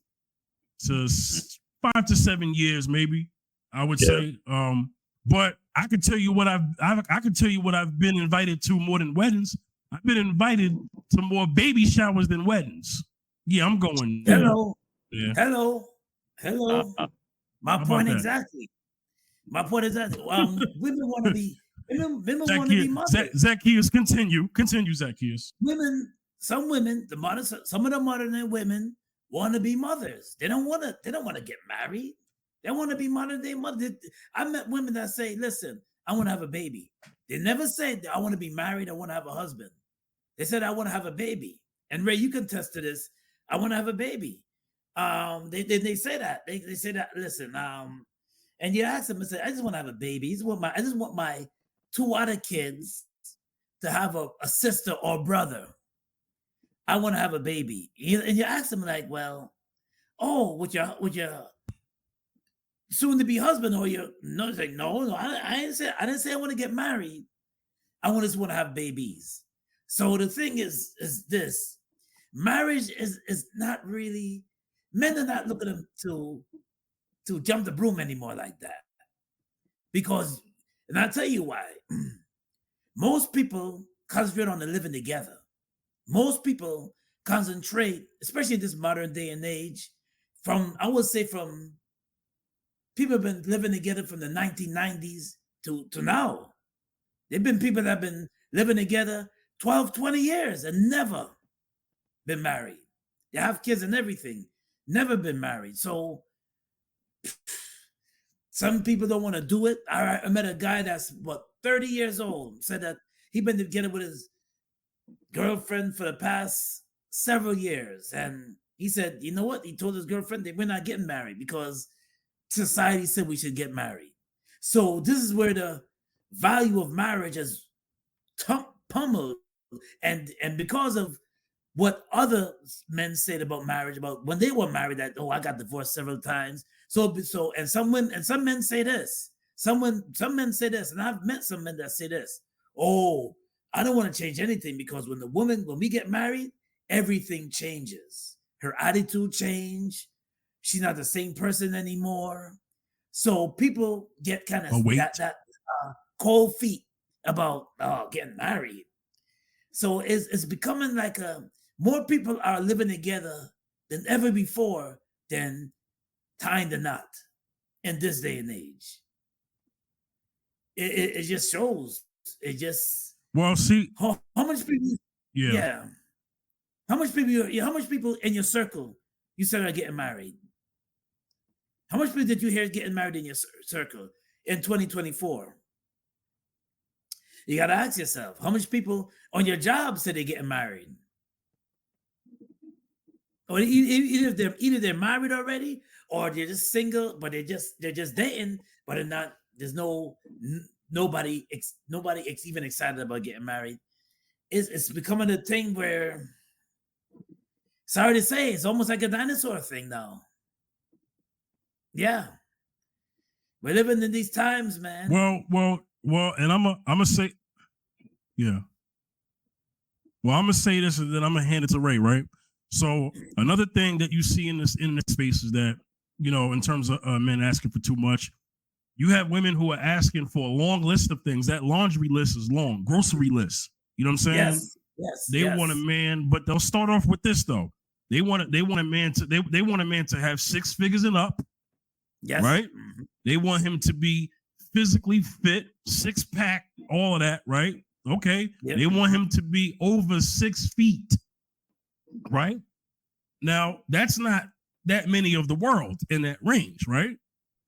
to 7 years, maybe I would say. But I can tell you what I can tell you what I've been invited to more than weddings. I've been invited to more baby showers than weddings. Yeah, I'm going. Hello. Yeah. Hello. My point exactly. Women want to be women want to be mothers. Zacchaeus, continue, Zacchaeus. Some of the modern day women want to be mothers. They don't want to get married. They want to be modern day mothers. I met women that say, listen, I want to have a baby. They never said, I want to be married, I want to have a husband. They said, I want to have a baby. And Ray, you can attest to this. I want to have a baby. They say that. They say that, listen, and you ask them and say, I just want to have a baby. I just want my two other kids to have a sister or brother. I want to have a baby. And you ask them like, well, with your soon to be husband or your no, it's like, no, I didn't say I want to get married. I just want to have babies. So the thing is this: marriage is not really, men are not looking to jump the broom anymore like that. Because, and I'll tell you why. Most people concentrate on the living together. Most people concentrate, especially in this modern day and age, I would say from people have been living together from the 1990s to now. There've been people that have been living together 12, 20 years and never been married. They have kids and everything, never been married. So some people don't want to do it. I met a guy that's 30 years old, said that he'd been together with his girlfriend for the past several years. And he said, you know what? He told his girlfriend that we're not getting married because society said we should get married. So this is where the value of marriage is pummeled. And because of what other men said about marriage, about when they were married, that, I got divorced several times. So and some men say this. Some men say this, and I've met some men that say this. Oh, I don't want to change anything because when we get married, everything changes. Her attitude change. She's not the same person anymore. So people get kind of that cold feet about getting married. So it's becoming like more people are living together than ever before than tying the knot in this day and age. it just shows. It just see how much people. Yeah. How much people in your circle you said are getting married? How much people did you hear getting married in your circle in 2024? You got to ask yourself, how much people on your job said they're getting married? Or either they're married already, or they're just single, but they're just dating, but they're not. There's nobody even excited about getting married. It's becoming a thing where, sorry to say, it's almost like a dinosaur thing now. Yeah, we're living in these times, man. Well, and I'm gonna say, yeah. Well, I'm gonna say this, and then I'm gonna hand it to Ray, right? So another thing that you see in this space is that, in terms of men asking for too much, you have women who are asking for a long list of things. That laundry list is long, grocery list. You know what I'm saying? Yes. They want a man, but they'll start off with this though. They want a man to have 6 figures and up. Yes. Right? Mm-hmm. They want him to be physically fit, 6-pack, all of that, right? Okay. Yep. They want him to be over 6 feet. Right? Now, that's not that many of the world in that range, right?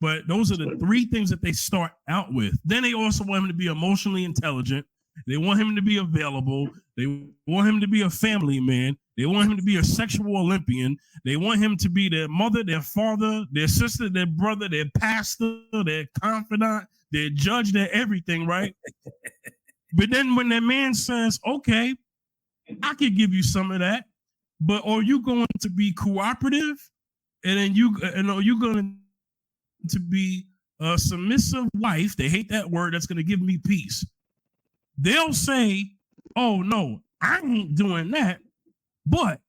But those are the 3 things that they start out with. Then they also want him to be emotionally intelligent. They want him to be available. They want him to be a family man. They want him to be a sexual Olympian. They want him to be their mother, their father, their sister, their brother, their pastor, their confidant, their judge, their everything, right? But then when that man says, okay, I could give you some of that, but are you going to be cooperative? And then are you going to be a submissive wife? They hate that word. That's going to give me peace. They'll say, oh, no, I ain't doing that, but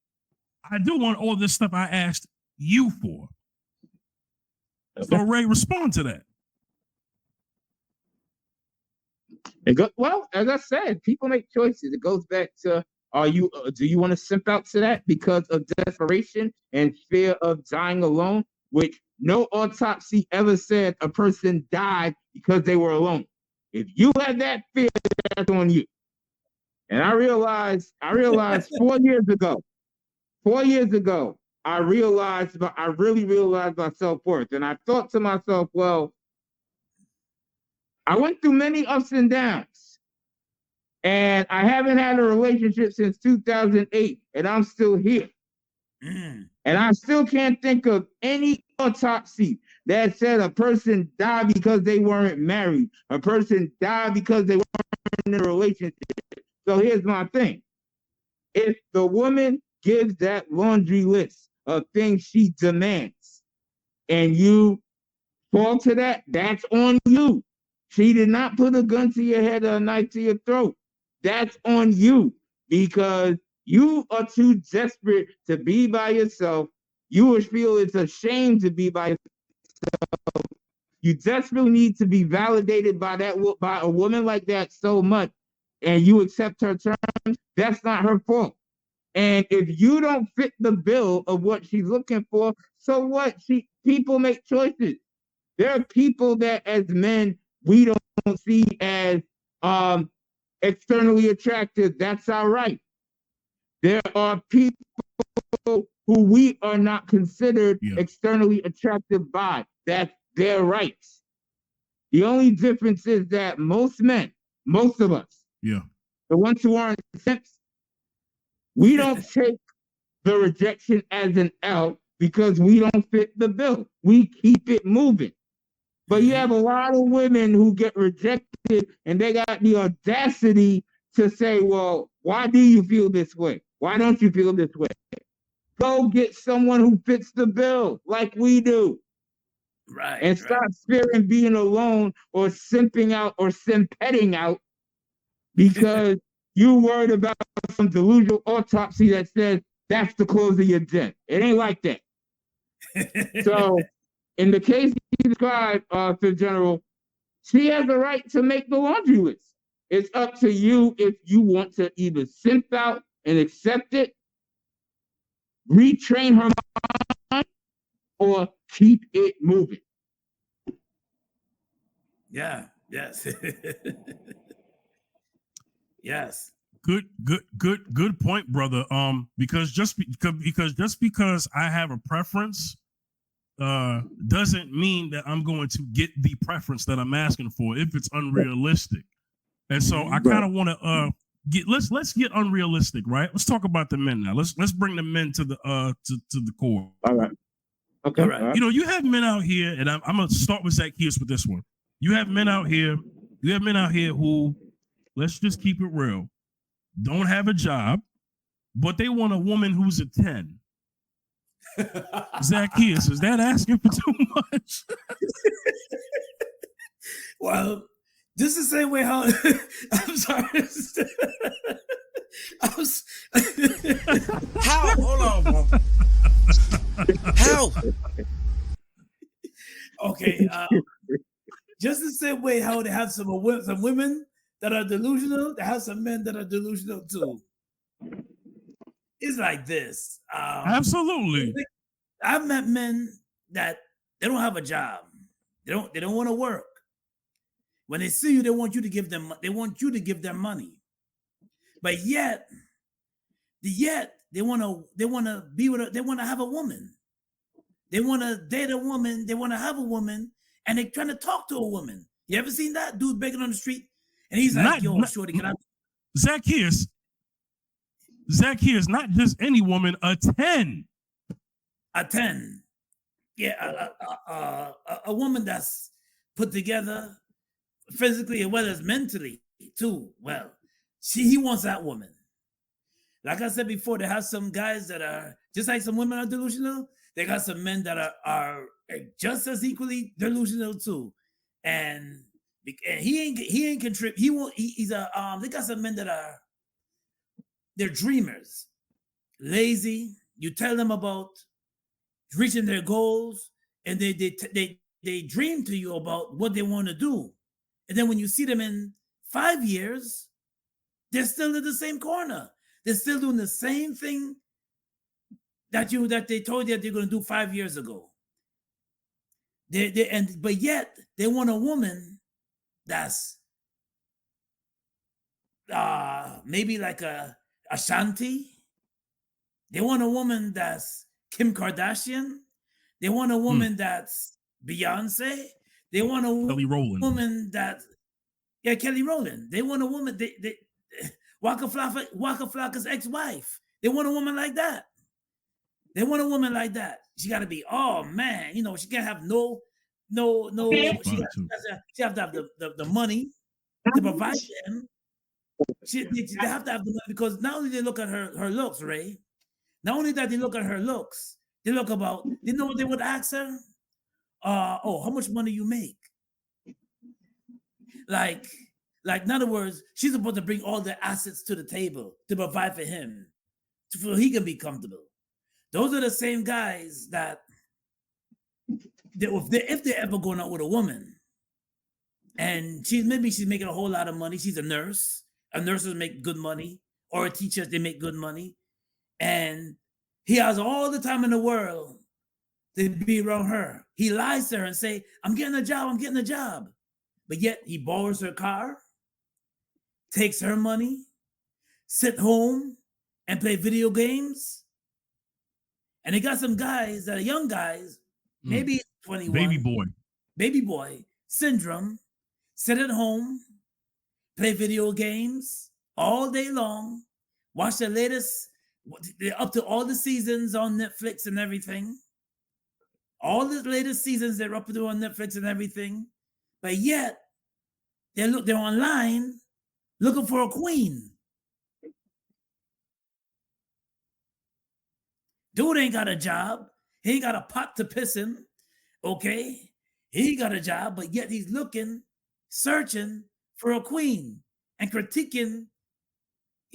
I do want all this stuff I asked you for. So, Ray, respond to that. Well, as I said, people make choices. It goes back to, do you want to simp out to that because of desperation and fear of dying alone, which no autopsy ever said a person died because they were alone. If you have that fear, that's on you. And I realized 4 years ago, I really realized my self-worth. And I thought to myself, well, I went through many ups and downs. And I haven't had a relationship since 2008, and I'm still here. And I still can't think of any autopsy that said a person died because they weren't married. A person died because they weren't in a relationship. So here's my thing. If the woman gives that laundry list of things she demands and you fall to that, that's on you. She did not put a gun to your head or a knife to your throat. That's on you because you are too desperate to be by yourself. You would feel it's a shame to be by yourself. You desperately need to be validated by a woman like that so much, and you accept her terms. That's not her fault. And if you don't fit the bill of what she's looking for, so what? People make choices. There are people that, as men, we don't see as externally attractive. That's all right. There are people who we are not considered externally attractive by. That's their rights. The only difference is that most men, most of us, the ones who aren't simps, we don't take the rejection as an L because we don't fit the bill. We keep it moving. But you have a lot of women who get rejected and they got the audacity to say, well, why do you feel this way? Why don't you feel this way? Go get someone who fits the bill like we do. Right. And stop fearing being alone or simping out or simpetting out because you're worried about some delusional autopsy that says that's the cause of your death. It ain't like that. So in the case you described, Fifth General, she has the right to make the laundry list. It's up to you if you want to either simp out and accept it, retrain her mind, or keep it moving. Yeah. Yes. Yes. Good point, brother. Because just because I have a preference, doesn't mean that I'm going to get the preference that I'm asking for if it's unrealistic. And so I kind of want to let's get unrealistic, right? Let's talk about the men now. Let's bring the men to the to the core. All right. Okay. All right. You know, you have men out here, and I'm gonna start with Zacchaeus with this one. You have men out here. You have men out here who, let's just keep it real, don't have a job, but they want a woman who's a 10. Zacchaeus, is that asking for too much? Well, this is the same way how I'm sorry. How? Hold on, bro. How? Okay. Just the same way how they have some women that are delusional, they have some men that are delusional too. It's like this. Absolutely. I've met men that they don't have a job. They don't want to work. When they see you, they want you to give them money. But yet they want to be with they want to have a woman. They want to date a woman, they want to have a woman, and they're trying to talk to a woman. You ever seen that dude begging on the street? And he's like, yo, shorty, can I? Zacchaeus, not just any woman, a 10. A 10. Yeah, a woman that's put together physically as well as mentally too. Well, he wants that woman. Like I said before, they have some guys that are just like some women are delusional. They got some men that are just as equally delusional too, and he ain't contribute. He's a They got some men that they're dreamers, lazy. You tell them about reaching their goals, and they dream to you about what they want to do, and then when you see them in 5 years, they're still in the same corner. They're still doing the same thing that they told you that they're going to do 5 years ago. But yet they want a woman that's maybe like a Ashanti. They want a woman that's Kim Kardashian. They want a woman that's Beyonce. They want a woman that Kelly Rowland. They want a woman Waka Flocka's ex-wife. They want a woman like that. They want a woman like that. She got to be, oh man, she can't have no. She have to have the money to provide them. They have to have the money because not only they look at her looks, Ray. Not only that they look at her looks, they look about. You know what they would ask her? How much money you make? Like in other words, she's supposed to bring all the assets to the table to provide for him, so he can be comfortable. Those are the same guys that if they're ever going out with a woman, and she's making a whole lot of money. She's a nurse. Nurses make good money, or teachers, they make good money, and he has all the time in the world to be around her. He lies to her and say, "I'm getting a job," but yet he borrows her car, takes her money, sit home and play video games. And they got some guys that are young guys, maybe 21. Baby boy syndrome, sit at home, play video games all day long, watch the latest, up to all the seasons on Netflix and everything. All the latest seasons they're up to on Netflix and everything. But yet, they're online looking for a queen. Dude ain't got a job. He ain't got a pot to piss in. Okay? He ain't got a job, but yet he's searching for a queen and critiquing.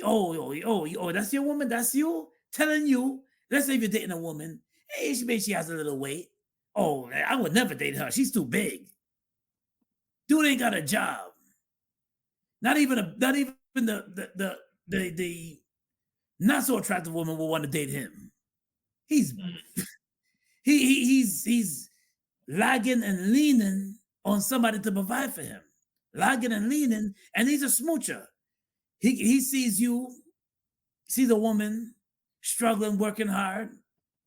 Oh, that's your woman? That's you? Telling you, let's say if you're dating a woman, hey, she has a little weight. Oh, I would never date her. She's too big. Dude ain't got a job. Not even the not so attractive woman will want to date him. He's lagging and leaning on somebody to provide for him. lagging and leaning, and he's a smoocher. He sees a woman struggling, working hard,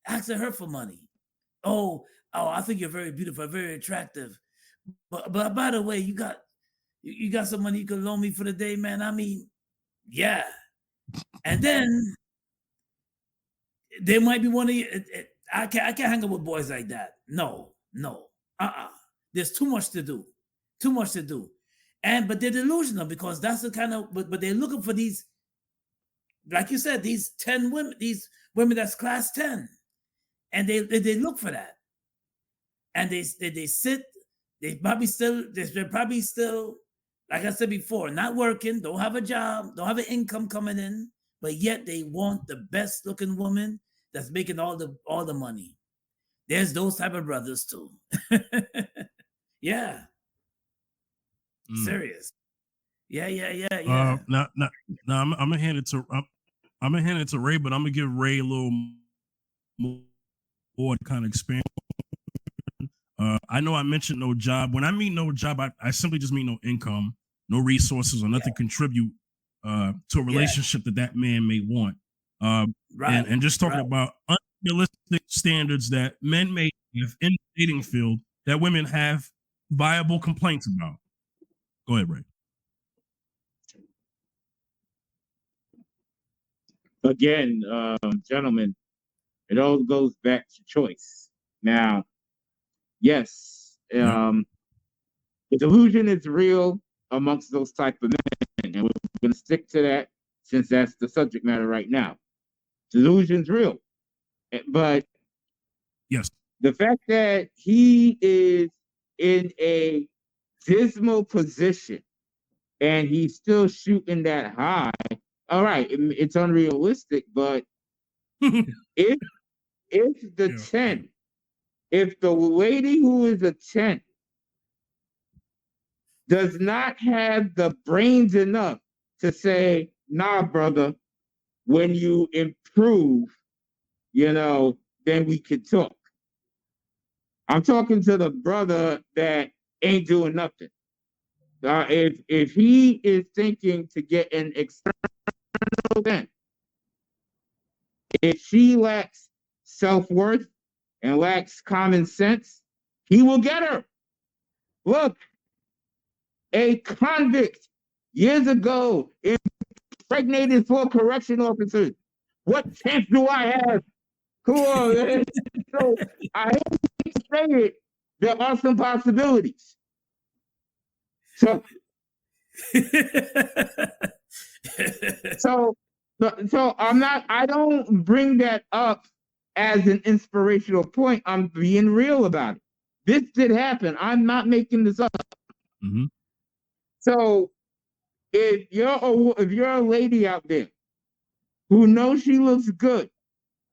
asking her for money. Oh, I think you're very beautiful, very attractive. But by the way, you got some money you can loan me for the day, man? I mean, yeah. And then there might be one of you. I can't hang out with boys like that. No. There's too much to do. But they're delusional because that's the kind of. But they're looking for these, like you said, these 10 women, these women that's class 10, and they look for that, and they sit. They're probably still, like I said before, not working, don't have a job, don't have an income coming in, but yet they want the best looking woman that's making all the money. There's those type of brothers too. Yeah. Serious. Yeah. Now, I'm gonna hand it to Ray, but I'm gonna give Ray a little more to kind of expand. I know I mentioned no job. When I mean no job, I simply just mean no income, no resources, or nothing contribute to a relationship that man may want. Right. And just talking about unrealistic standards that men may have in the dating field that women have viable complaints about. Go ahead, Ray. Again, gentlemen, it all goes back to choice. Now, yes, the delusion is real amongst those type of men, and we're going to stick to that since that's the subject matter right now. Delusion's real, but yes, the fact that he is in a dismal position and he's still shooting that high. All right, it's unrealistic, but if the 10, if the lady who is a 10 does not have the brains enough to say, nah, brother, when you improve, then we can talk. I'm talking to the brother that ain't doing nothing. If he is thinking to get an external event, if she lacks self-worth and lacks common sense, he will get her. Look, a convict years ago impregnated 4 correction officers. What chance do I have? Come on, man. So I hate to say it, there are some possibilities. So I don't bring that up as an inspirational point. I'm being real about it. This did happen. I'm not making this up. Mm-hmm. So if you're a lady out there who knows she looks good,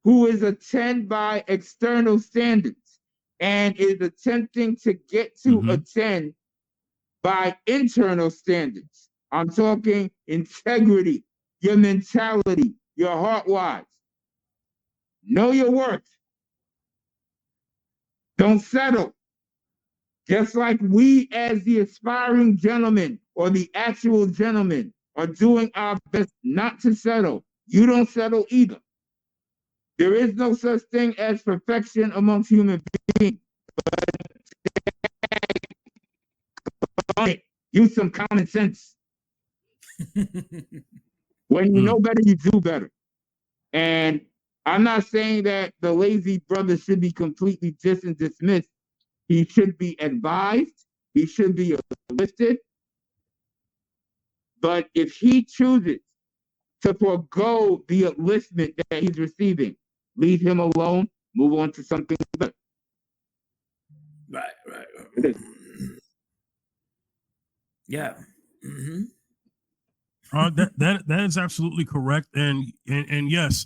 who is a 10 by external standards, and is attempting to get to a 10 by internal standards, I'm talking integrity, your mentality, your heart-wise. Know your worth. Don't settle. Just like we as the aspiring gentlemen or the actual gentlemen are doing our best not to settle. You don't settle either. There is no such thing as perfection amongst human beings. But use some common sense. When you know better, you do better. And I'm not saying that the lazy brother should be completely dismissed. He should be advised. He should be lifted. But if he chooses to forego the upliftment that he's receiving, leave him alone, move on to something better. Right. Yeah. Mm-hmm. That is absolutely correct, and yes,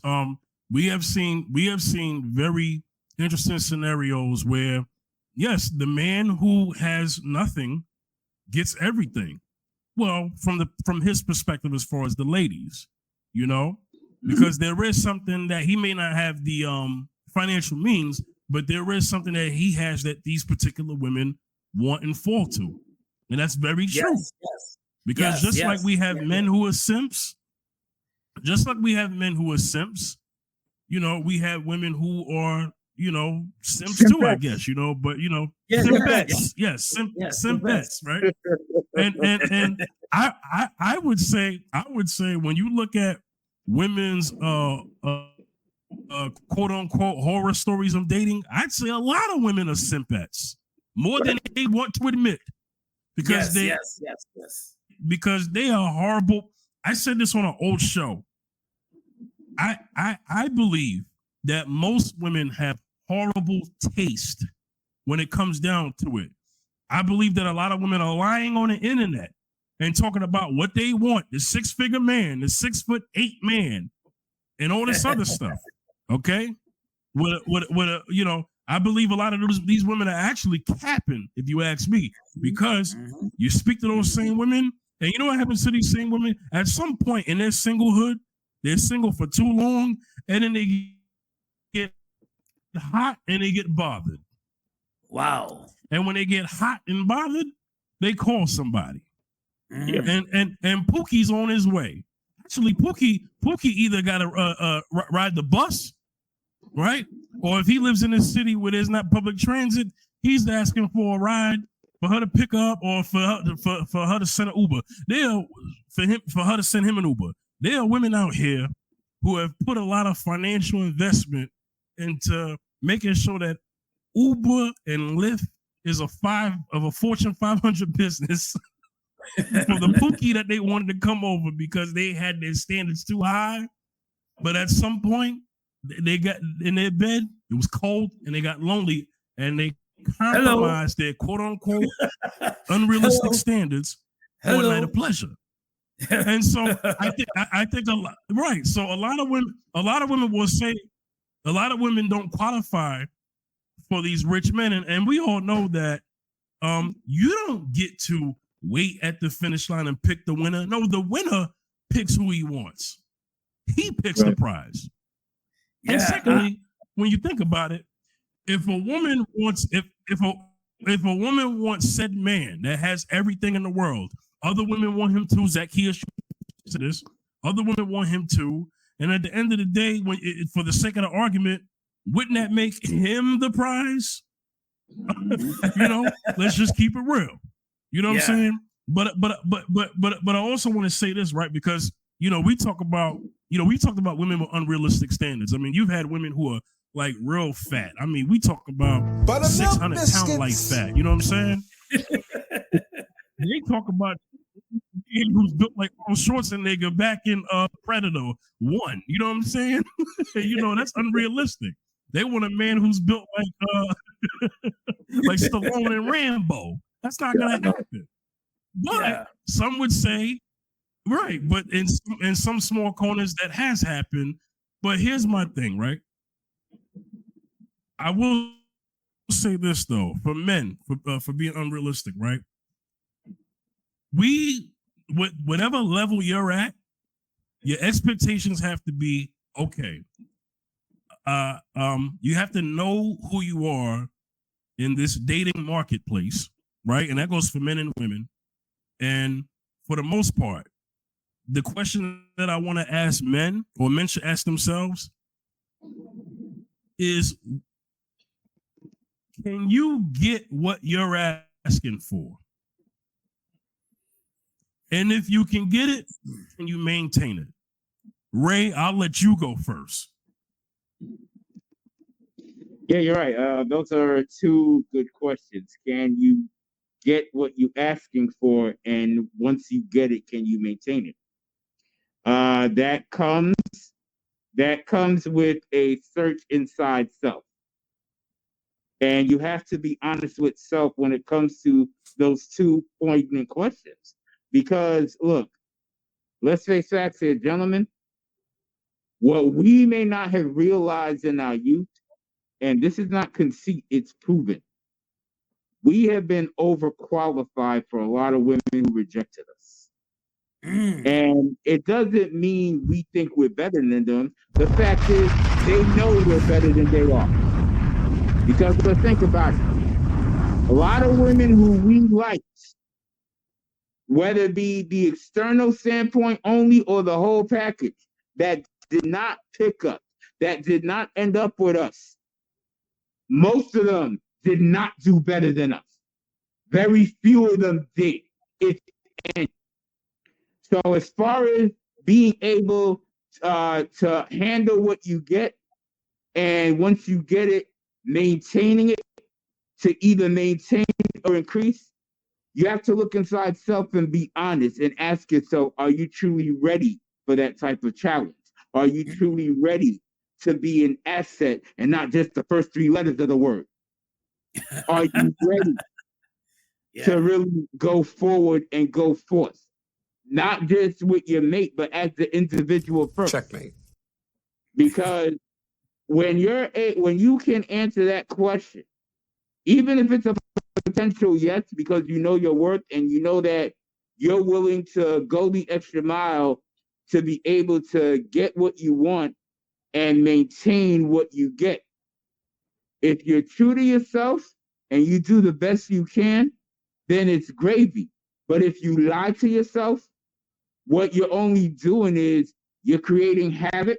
we have seen very interesting scenarios where, yes, the man who has nothing gets everything. Well, from his perspective, as far as the ladies, because there is something that he may not have the financial means, but there is something that he has that these particular women want and fall to. And that's very true. Yes. Because just like we have men who are simps, you know, we have women who are, you know, simps too, I guess, you know, but you know, simpettes, simpettes, right? And I would say when you look at women's quote unquote horror stories of dating, I'd say a lot of women are simpettes, more than they want to admit, because because they are horrible. I said this on an old show. I believe that most women have horrible taste when it comes down to it. I believe that a lot of women are lying on the internet and talking about what they want, the 6-figure man, the 6'8" man, and all this other stuff. Okay? You know, I believe a lot of these women are actually capping, if you ask me, because you speak to those same women, and you know what happens to these same women? At some point in their singlehood, they're single for too long, and then they get hot and they get bothered. Wow. And when they get hot and bothered, they call somebody. And Pookie's on his way. Actually, Pookie either got to ride the bus, right? Or if he lives in a city where there's not public transit, he's asking for a ride for her to pick up, or for her to send an Uber. For her to send him an Uber. There are women out here who have put a lot of financial investment into making sure that Uber and Lyft is a Fortune 500 business for the Pookie that they wanted to come over because they had their standards too high. But at some point, they got in their bed, it was cold, and they got lonely, and they compromised their quote-unquote unrealistic standards for a night of pleasure. And so I think a lot, right. So a lot of women will say, a lot of women don't qualify for these rich men, and we all know that you don't get to wait at the finish line and pick the winner. No, the winner picks who he wants. He picks the prize. And secondly, when you think about it, if a woman wants said man that has everything in the world, other women want him too. Zacchaeus to this. Other women want him too. And at the end of the day, for the sake of the argument, wouldn't that make him the prize? You know, let's just keep it real. You know what I'm saying? But I also want to say this, right? Because we talked about women with unrealistic standards. I mean, you've had women who are like real fat. I mean, we talk about 600-pound like fat. You know what I'm saying? They talk about who's built like Arnold Schwarzenegger back in Predator 1. You know what I'm saying? That's unrealistic. They want a man who's built like Stallone and Rambo. That's not gonna happen. But some would say, right? But in some small corners that has happened. But here's my thing, right? I will say this though, for men, for being unrealistic, right? Whatever level you're at, your expectations have to be okay. You have to know who you are in this dating marketplace, right? And that goes for men and women. And for the most part, the question that I want to ask men, or men should ask themselves, is, can you get what you're asking for? And if you can get it, can you maintain it? Ray, I'll let you go first. Yeah, you're right. Those are two good questions. Can you get what you're asking for? And once you get it, can you maintain it? That comes with a search inside self. And you have to be honest with self when it comes to those two poignant questions. Because look, let's face facts here, gentlemen. What we may not have realized in our youth, and this is not conceit, it's proven. We have been overqualified for a lot of women who rejected us. And it doesn't mean we think we're better than them. The fact is, they know we're better than they are. Because let's think about it. A lot of women who we liked whether it be the external standpoint only or the whole package, that did not pick up, that did not end up with us. Most of them did not do better than us. Very few of them did. So as far as being able to handle what you get, and once you get it, maintaining it, to either maintain or increase, you have to look inside self and be honest and ask yourself, are you truly ready for that type of challenge? Are you truly ready to be an asset and not just the first 3 letters of the word? Are you ready to really go forward and go forth? Not just with your mate, but as the individual first. Checkmate. Because when you can answer that question, even if it's a potential yes, because you know your worth and you know that you're willing to go the extra mile to be able to get what you want and maintain what you get. If you're true to yourself and you do the best you can, then it's gravy. But if you lie to yourself, what you're only doing is you're creating havoc.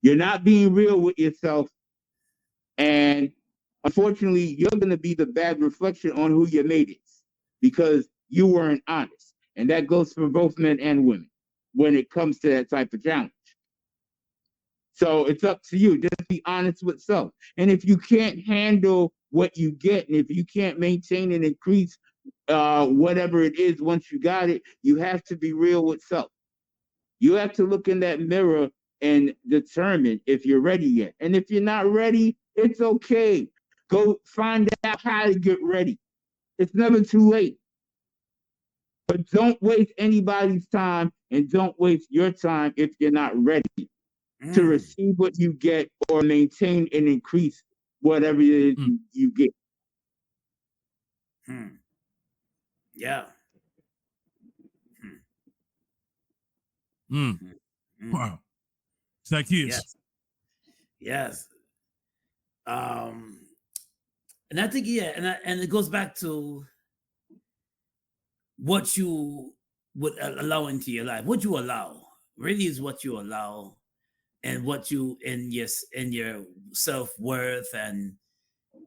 You're not being real with yourself. And unfortunately, you're going to be the bad reflection on who your mate is because you weren't honest. And that goes for both men and women when it comes to that type of challenge. So it's up to you. Just be honest with self. And if you can't handle what you get, and if you can't maintain and increase whatever it is once you got it, you have to be real with self. You have to look in that mirror and determine if you're ready yet. And if you're not ready, it's okay. Go find out how to get ready. It's never too late. But don't waste anybody's time and don't waste your time if you're not ready to receive what you get or maintain and increase whatever it is you get. Yeah. Wow. It's like yes. Yes. And I think, and it goes back to what you would allow into your life. What you allow really is what you allow, and what you in your self-worth, and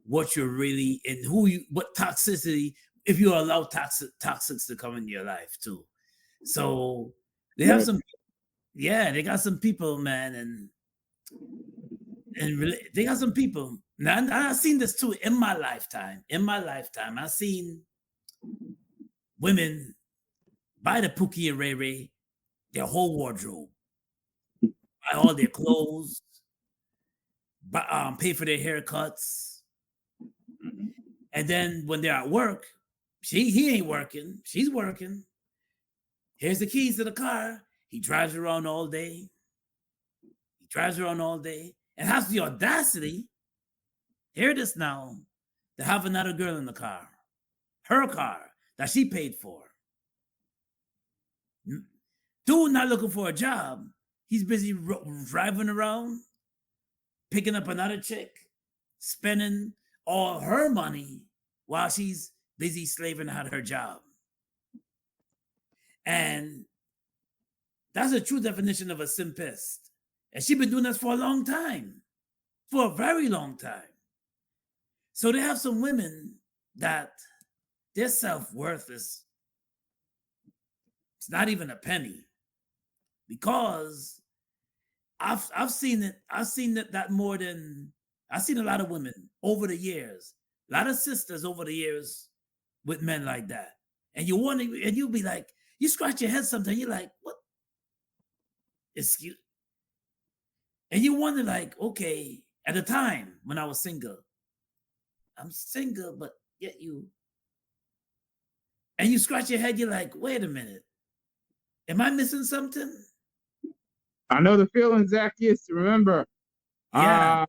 what you're really in, what toxicity, if you allow toxics to come in your life too. So they have they got some people, man, and really, they got some people. Now I've seen this too in my lifetime. I've seen women buy the Pookie and Ray Ray their whole wardrobe, buy all their clothes, pay for their haircuts, and then when they're at work, he ain't working, she's working. Here's the keys to the car. He drives around all day. And has the audacity, hear this now, to have another girl in the car. Her car that she paid for. Dude not looking for a job. He's busy driving around, picking up another chick, spending all her money while she's busy slaving at her job. And that's a true definition of a simpist. And she's been doing this for a long time, for a very long time. So they have some women that their self-worth is, it's not even a penny, because I've seen it. I've seen that more than, I've seen a lot of women over the years, a lot of sisters over the years with men like that. And you wonder, and you'll be like, you scratch your head sometimes, you're like, what? Excuse. And you wonder, like, okay, at the time when I was single, I'm single, but yet you, and you scratch your head, you're like, wait a minute, am I missing something? I know the feeling, Zacchaeus. Remember, a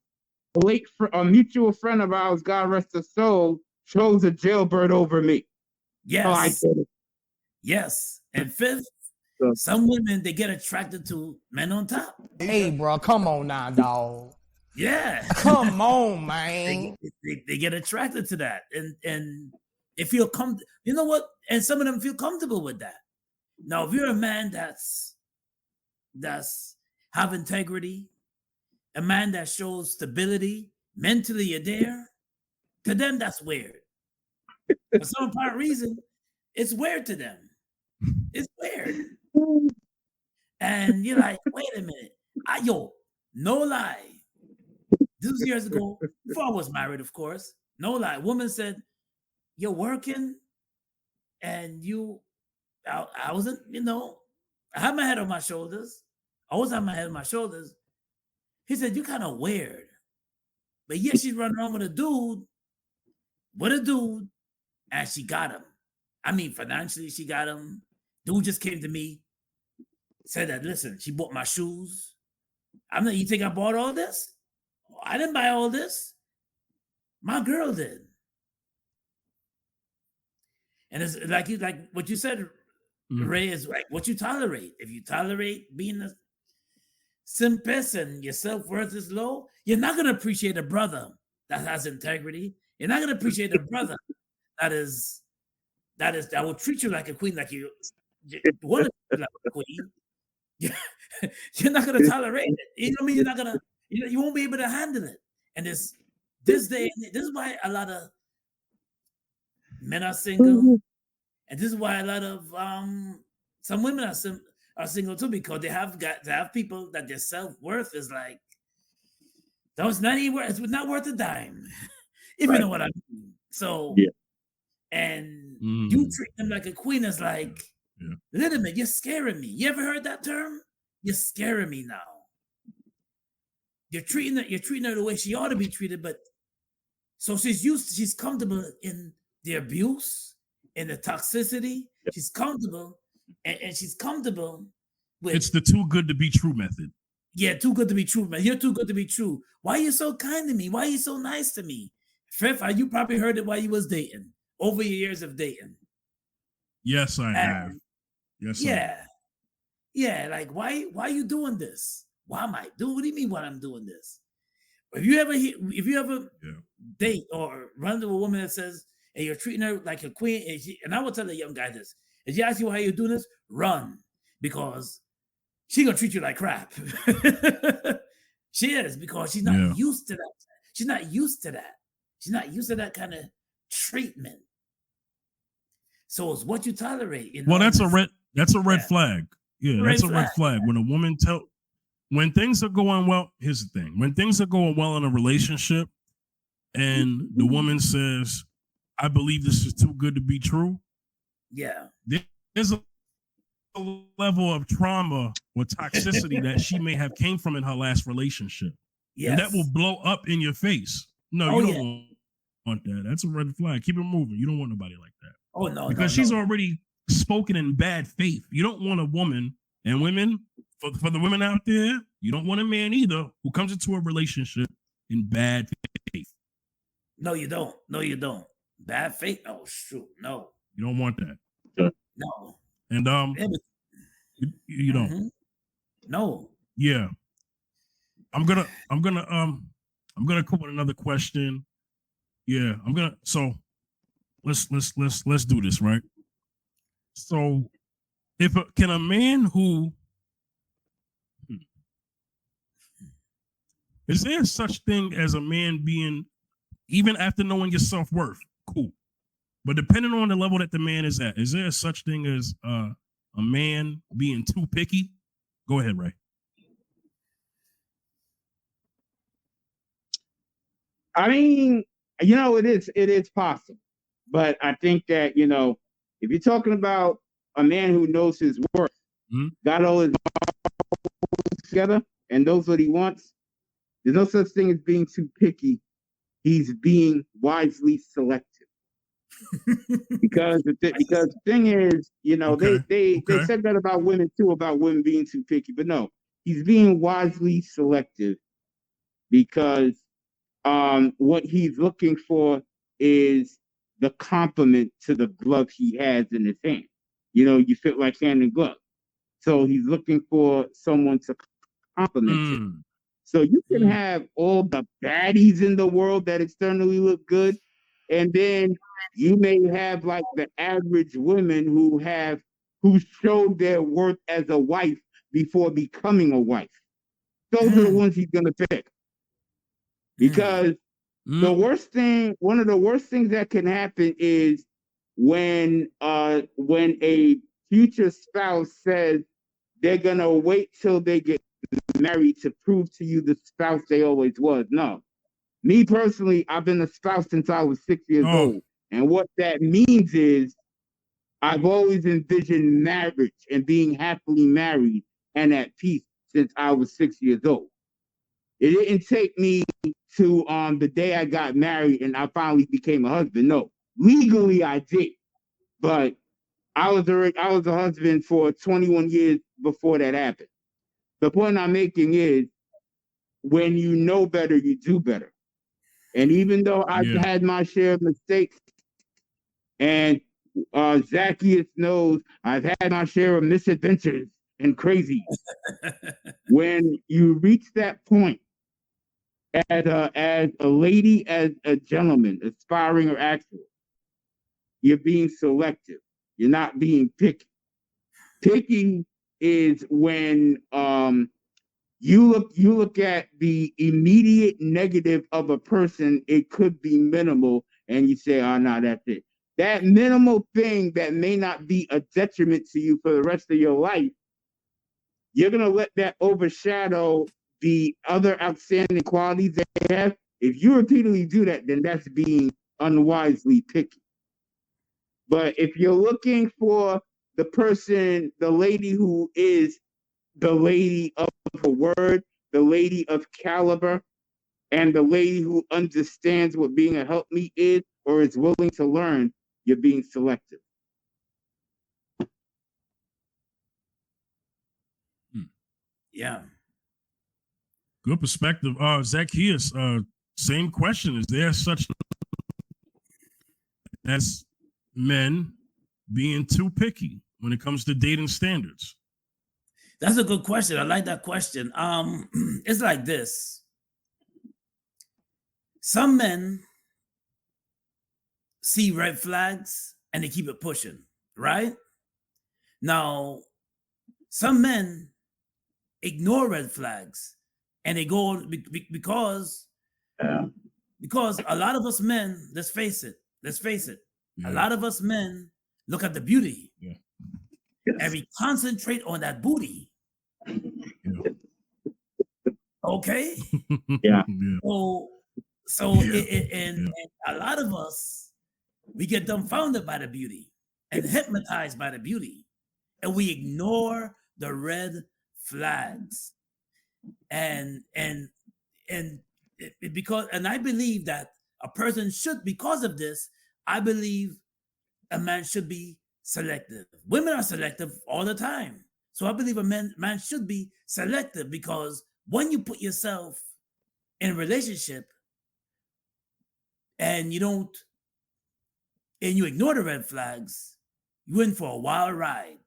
mutual friend of ours, God rest his soul, chose a jailbird over me. Yes. So I did it. Yes. And fifth, some women, they get attracted to men on top. Hey, bro, come on now, dog. Yeah. Come on, man. They get attracted to that. And They feel you know what? And some of them feel comfortable with that. Now, if you're a man that's have integrity, a man that shows stability, mentally you're there, to them that's weird. For some apparent reason, it's weird to them. It's weird. And you're like, wait a minute. No lie. This was years ago, before I was married, of course. No lie. Woman said, you're working and I wasn't, I had my head on my shoulders. I always had my head on my shoulders. He said, you're kind of weird. But yet she's running around with a dude, and she got him. I mean, financially, she got him. Dude just came to me, said that, listen, she bought my shoes. You think I bought all this? I didn't buy all this. My girl did. And it's like what you said, Ray, is like what you tolerate. If you tolerate being a simpest and your self-worth is low, you're not going to appreciate a brother that has integrity. You're not going to appreciate a brother that will treat you like a queen, like you want to be like a queen. You're not going to tolerate it. You know what I mean? You're not going to. You won't be able to handle it. And this day, this is why a lot of men are single, and this is why a lot of some women are single too, because they have got to have people that their self-worth is like, it's not worth a dime, if you know what I mean. So, and you treat them like a queen is like, wait a minute, you're scaring me. You ever heard that term? You're scaring me now. You're treating her the way she ought to be treated, but so she's comfortable in the abuse, in the toxicity. She's comfortable, and she's comfortable with. It's the too good to be true method. Yeah, too good to be true, man. You're too good to be true. Why are you so kind to me? Why are you so nice to me? Fifth, you probably heard it while you was dating, over your years of dating. Yes, I have. Yes. Yeah. Yeah, like why are you doing this? Why am I doing? What do you mean? Why I'm doing this? If you ever date or run into a woman that says, and you're treating her like a queen, and I will tell the young guy this: if she asks you how you're doing this, run, because she's gonna treat you like crap. She is, because she's not used to that. She's not used to that. She's not used to that kind of treatment. So it's what you tolerate. Well, that's a red flag. Yeah, that's a red flag. When a woman when things are going well, here's the thing. When things are going well in a relationship and the woman says, I believe this is too good to be true. Yeah. There's a level of trauma or toxicity that she may have came from in her last relationship. Yes. And that will blow up in your face. No, you don't want that. That's a red flag. Keep it moving. You don't want nobody like that. Oh, no. Because she's already spoken in bad faith. You don't want a woman, and women, for the women out there, you don't want a man either who comes into a relationship in bad faith. No, you don't. No, you don't. Bad faith? Oh, shoot. No. You don't want that. No. And you don't. Mm-hmm. No. Yeah. I'm gonna come with another question. Yeah, so let's do this, right? So can a man who is there such thing as a man being, even after knowing your self-worth? Cool. But depending on the level that the man is at, is there such thing as a man being too picky? Go ahead, Ray. I mean, it is possible. But I think that, if you're talking about a man who knows his worth, got all his together and knows what he wants, there's no such thing as being too picky. He's being wisely selective. because the thing is, they said that about women too, about women being too picky. But no, he's being wisely selective because what he's looking for is the complement to the glove he has in his hand. You fit like hand in glove. So he's looking for someone to complement him. So you can have all the baddies in the world that externally look good, and then you may have like the average women who showed their worth as a wife before becoming a wife. Those are the ones he's gonna pick. Because one of the worst things that can happen is when a future spouse says they're gonna wait till they get married to prove to you the spouse they always was. No. Me personally, I've been a spouse since I was 6 years old. And what that means is I've always envisioned marriage and being happily married and at peace since I was 6 years old. It didn't take me to the day I got married and I finally became a husband. No, legally I did, but I was a husband for 21 years before that happened. The point I'm making is, when you know better, you do better. And even though I've had my share of mistakes, and Zacchaeus knows I've had my share of misadventures and crazy. When you reach that point, as a lady, as a gentleman, aspiring or actual, you're being selective. You're not being picky. Picky is when you look at the immediate negative of a person. It could be minimal, and you say, "Oh no, that's it." That minimal thing that may not be a detriment to you for the rest of your life, you're gonna let that overshadow the other outstanding qualities that they have. If you repeatedly do that, then that's being unwisely picky. But if you're looking for the person, the lady who is the lady of her word, the lady of caliber, and the lady who understands what being a helpmeet is or is willing to learn, you're being selective. Yeah. Good perspective. Zacchaeus, same question. Is there such as men being too picky when it comes to dating standards? That's a good question. I like that question. It's like this. Some men see red flags and they keep it pushing, right? Now, some men ignore red flags and they go because a lot of us men, let's face it, a lot of us men look at the beauty and we concentrate on that booty. Okay. Yeah. And a lot of us, we get dumbfounded by the beauty and hypnotized by the beauty, and we ignore the red flags. And I believe that a person should, because of this, I believe a man should be selective. Women are selective all the time. So I believe a man should be selective, because when you put yourself in a relationship and you ignore the red flags, you're in for a wild ride.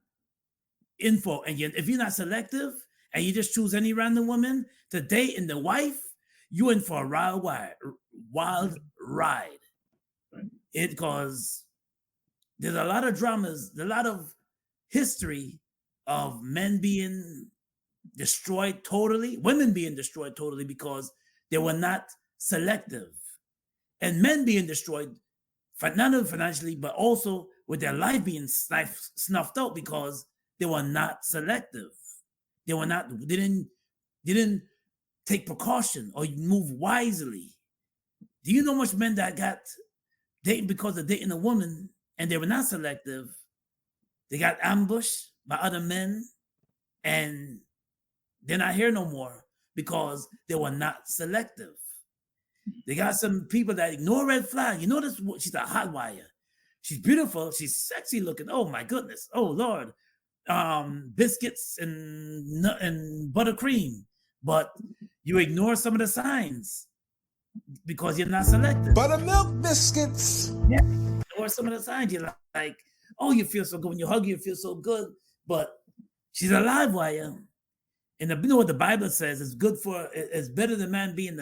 If you're not selective and you just choose any random woman to date and the wife, you're in for a wild ride. Because there's a lot of dramas, a lot of history of men being destroyed totally, women being destroyed totally because they were not selective, and men being destroyed not only financially but also with their life being snuffed out because they were not selective. They didn't take precaution or move wisely. Do you know much men that got dating because of dating a woman and they were not selective? They got ambushed by other men and they're not here no more because they were not selective. They got some people that ignore red flag. You notice she's a hot wire. She's beautiful. She's sexy looking. Oh my goodness. Oh Lord. Biscuits and buttercream. But you ignore some of the signs because you're not selective. Buttermilk biscuits. Yeah. Or some of the signs you're like, oh, you feel so good. When you hug, you feel so good. But she's a live wire. And you know what the Bible says? It's better than man being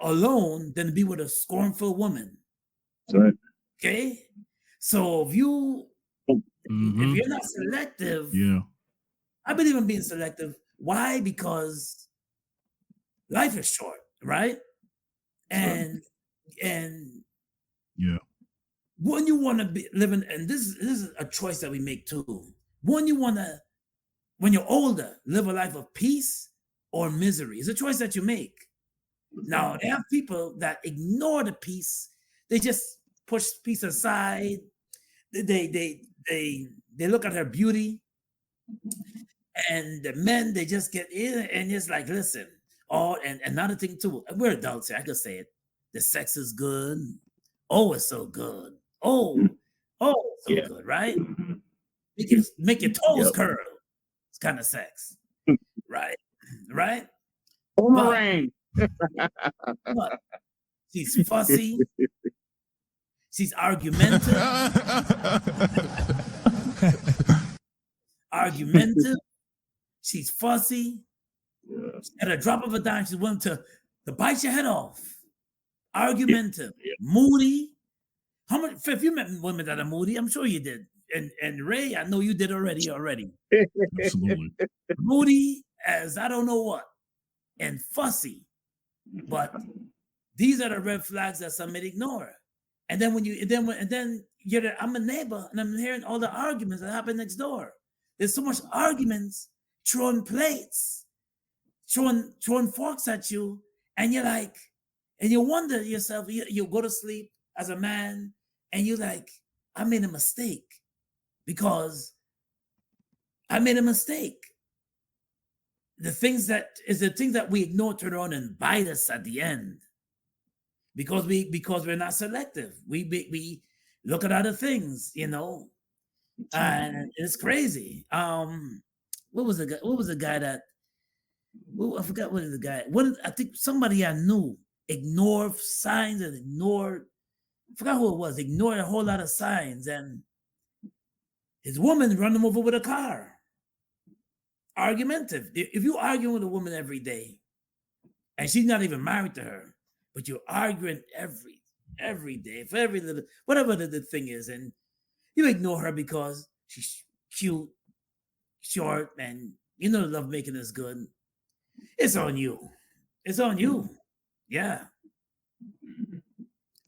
alone than to be with a scornful woman. Right. Okay, so if you're not selective, I believe in being selective. Why? Because life is short, right? And when you want to be living, and this is a choice that we make too. When you're older, live a life of peace or misery. It's a choice that you make. Now, they have people that ignore the peace. They just push peace aside. They look at her beauty, and the men, they just get in and it's like, listen. Oh, and another thing too, we're adults here. I could say it. The sex is good. Oh, it's so good. Oh, it's so good, right? Make your toes curl. It's kind of sex, right? Right? Boomerang. But she's fussy. She's argumentative. She's fussy. At a drop of a dime, she's willing to bite your head off. Argumentative, moody. How much? If you met women that are moody, I'm sure you did. And Ray, I know you did already. Absolutely. Moody as I don't know what, and fussy. But these are the red flags that some may ignore. And then I'm a neighbor and I'm hearing all the arguments that happen next door. There's so much arguments, throwing plates, throwing forks at you, and you're like, and you wonder yourself, you go to sleep as a man, and you're like, I made a mistake because I made a mistake. The things that we ignore turn around and bite us at the end because we're not selective. We look at other things, and it's crazy. What was the guy that? Well, I forgot what is the guy. I think somebody I knew ignored signs and ignored. I forgot who it was. Ignored a whole lot of signs, and his woman run him over with a car. Argumentative. If you argue with a woman every day, and she's not even married to her, but you're arguing every day for every little whatever the thing is, and you ignore her because she's cute, short, and the lovemaking is good. It's on you. Yeah.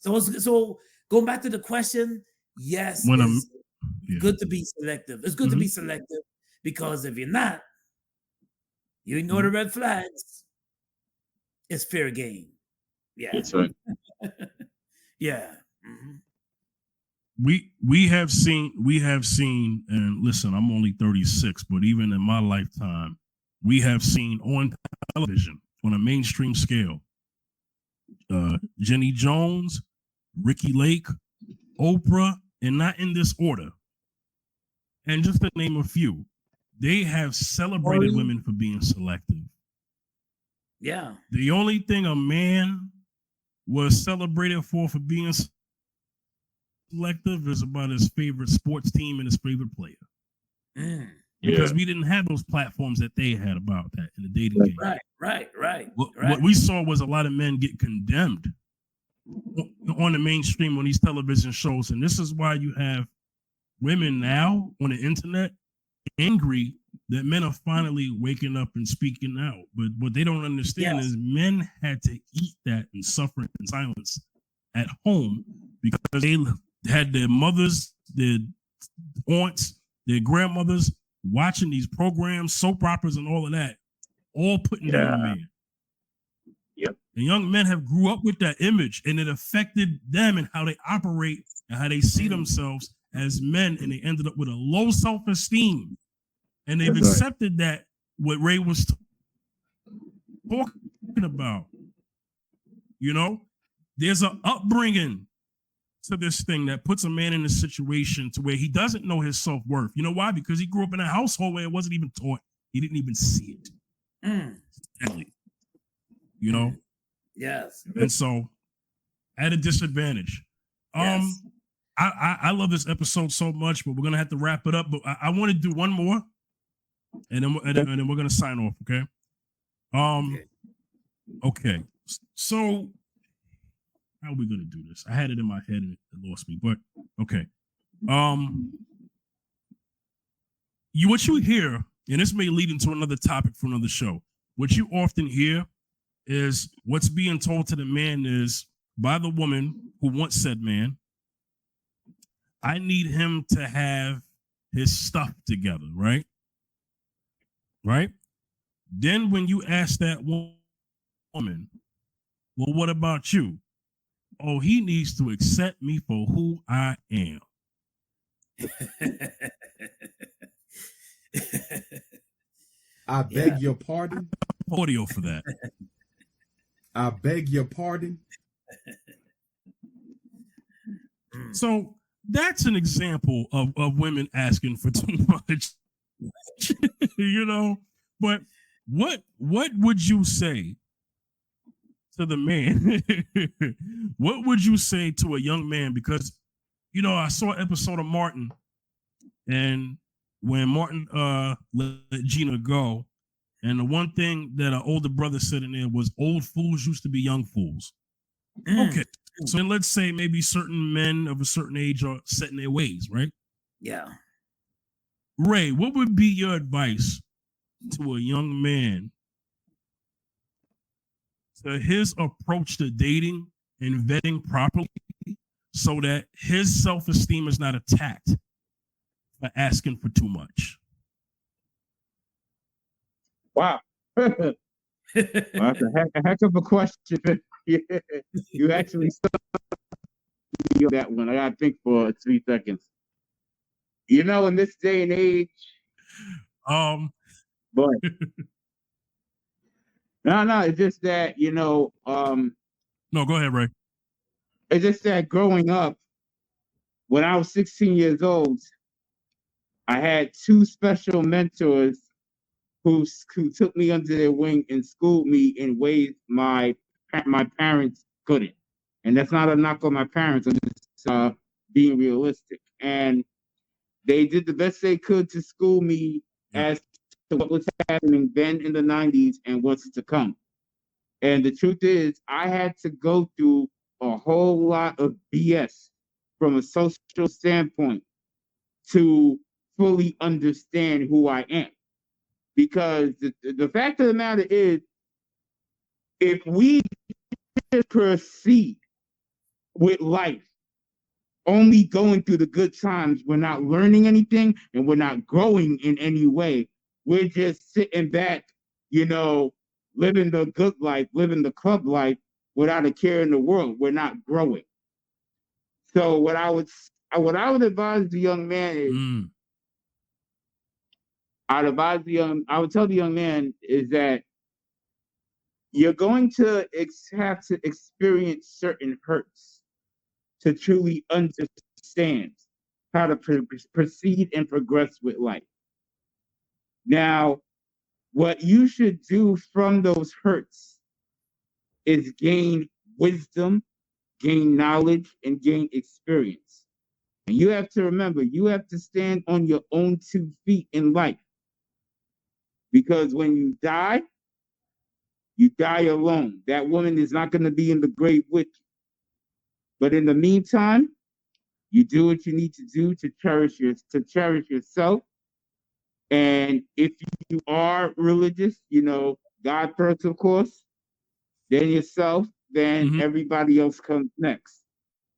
So going back to the question, yes, it's good to be selective. It's good to be selective because if you're not, you ignore the red flags. It's fair game. Yeah. That's right. Yeah. We have seen, and listen, I'm only 36, but even in my lifetime, we have seen on television on a mainstream scale, Jenny Jones, Ricky Lake, Oprah, and not in this order. And just to name a few, they have celebrated women for being selective. Yeah. The only thing a man was celebrated for being selective is about his favorite sports team and his favorite player. Because we didn't have those platforms that they had about that in the dating game. Right. What we saw was a lot of men get condemned on the mainstream on these television shows. And this is why you have women now on the internet angry that men are finally waking up and speaking out. But what they don't understand is men had to eat that and suffer in silence at home because they had their mothers, their aunts, their grandmothers watching these programs, soap operas, and all of that, all putting down a man. Yep. And young men have grew up with that image, and it affected them and how they operate and how they see themselves as men, and they ended up with a low self-esteem. And they've accepted that what Ray was talking about. There's an upbringing to this thing that puts a man in a situation to where he doesn't know his self-worth. You know why? Because he grew up in a household where it wasn't even taught. He didn't even see it. Yes. And so at a disadvantage. Yes. I love this episode so much, but we're gonna have to wrap it up. But I want to do one more, and then we're gonna sign off. Okay. Okay. So how are we gonna do this? I had it in my head and it lost me, but okay. What you hear, and this may lead into another topic for another show. What you often hear is what's being told to the man is by the woman who wants said man, I need him to have his stuff together, right? Right? Then when you ask that woman, well, what about you? Oh, he needs to accept me for who I am. I beg your pardon. Audio for that. I beg your pardon. So that's an example of women asking for too much. You know, but what would you say to the man? What would you say to a young man? Because, you know, I saw an episode of Martin, and when Martin let Gina go, and the one thing that an older brother said in there was, old fools used to be young fools. Okay, so then let's say maybe certain men of a certain age are set in their ways, right? Yeah. Ray, what would be your advice to a young man to his approach to dating and vetting properly so that his self-esteem is not attacked for asking for too much? Wow. Well, that's a heck of a question. Yeah. You actually stuck that one. I gotta think for 3 seconds. You know, in this day and age, but no, it's just that, you know, no, go ahead, Ray. It's just that growing up, when I was 16 years old, I had 2 special mentors who took me under their wing and schooled me in ways my parents couldn't. And that's not a knock on my parents. I'm just being realistic. And they did the best they could to school me as to what was happening then in the 90s and what's to come. And the truth is, I had to go through a whole lot of BS from a social standpoint to fully understand who I am. Because the fact of the matter is, if we proceed with life only going through the good times, we're not learning anything and we're not growing in any way. We're just sitting back, you know, living the good life, living the club life without a care in the world. We're not growing. So what I would advise the young man is, I would tell the young man is that you're going to have to experience certain hurts to truly understand how to proceed and progress with life. Now, what you should do from those hurts is gain wisdom, gain knowledge, and gain experience. And you have to remember, you have to stand on your own 2 feet in life. Because when you die alone. That woman is not going to be in the grave with you. But in the meantime, you do what you need to do to cherish yourself. And if you are religious, you know, God first, of course, then yourself, then everybody else comes next.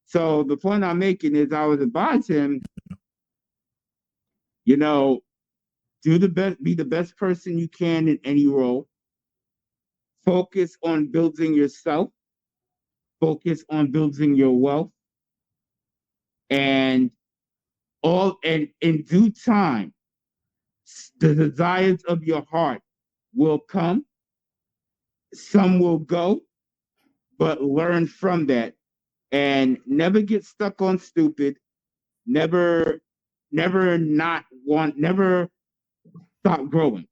So the point I'm making is I would advise him, you know, be the best person you can in any role. Focus on building yourself. Focus on building your wealth. And in due time, the desires of your heart will come. Some will go, but learn from that. And never get stuck on stupid. Never stop growing.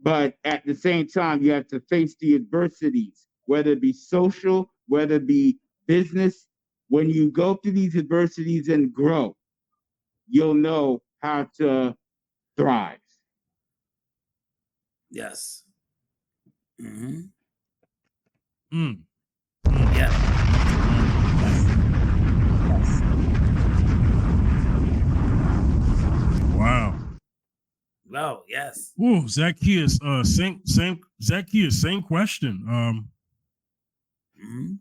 But at the same time, you have to face the adversities, whether it be social, whether it be business. When you go through these adversities and grow, you'll know how to thrive. Yes. Yeah. Yes. Oh, Zacchaeus, Zacchaeus, same question. Mm-hmm.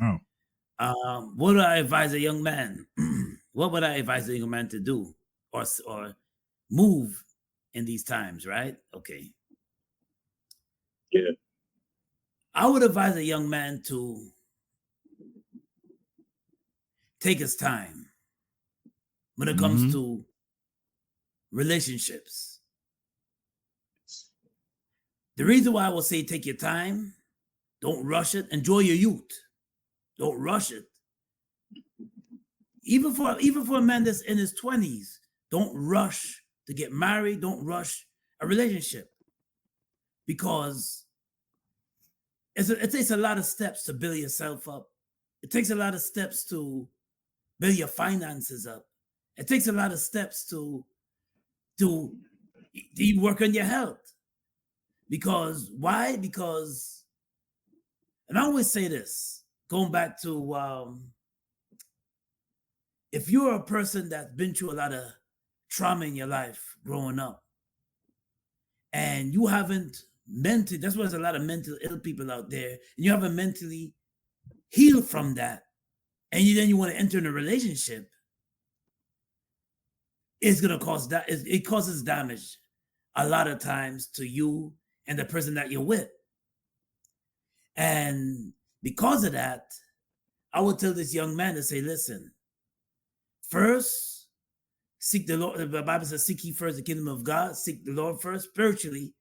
Oh. What would I advise a young man? What would I advise a young man to do or move in these times, right? Okay. Yeah. I would advise a young man to take his time when it comes to relationships. The reason why I will say take your time, don't rush it, enjoy your youth. Don't rush it. Even for a man that's in his 20s, don't rush to get married, don't rush a relationship. Because it takes a lot of steps to build yourself up. It takes a lot of steps to build your finances up. It takes a lot of steps to work on your health. Because why? Because, and I always say this, going back to if you're a person that's been through a lot of trauma in your life growing up, and you haven't mentally, that's why there's a lot of mental ill people out there, and you haven't mentally healed from that, and then you want to enter in a relationship, it's gonna cause that. It causes damage a lot of times to you and the person that you're with. And because of that, I would tell this young man to say, listen, first, seek the Lord. The Bible says, seek ye first the kingdom of God, seek the Lord first spiritually,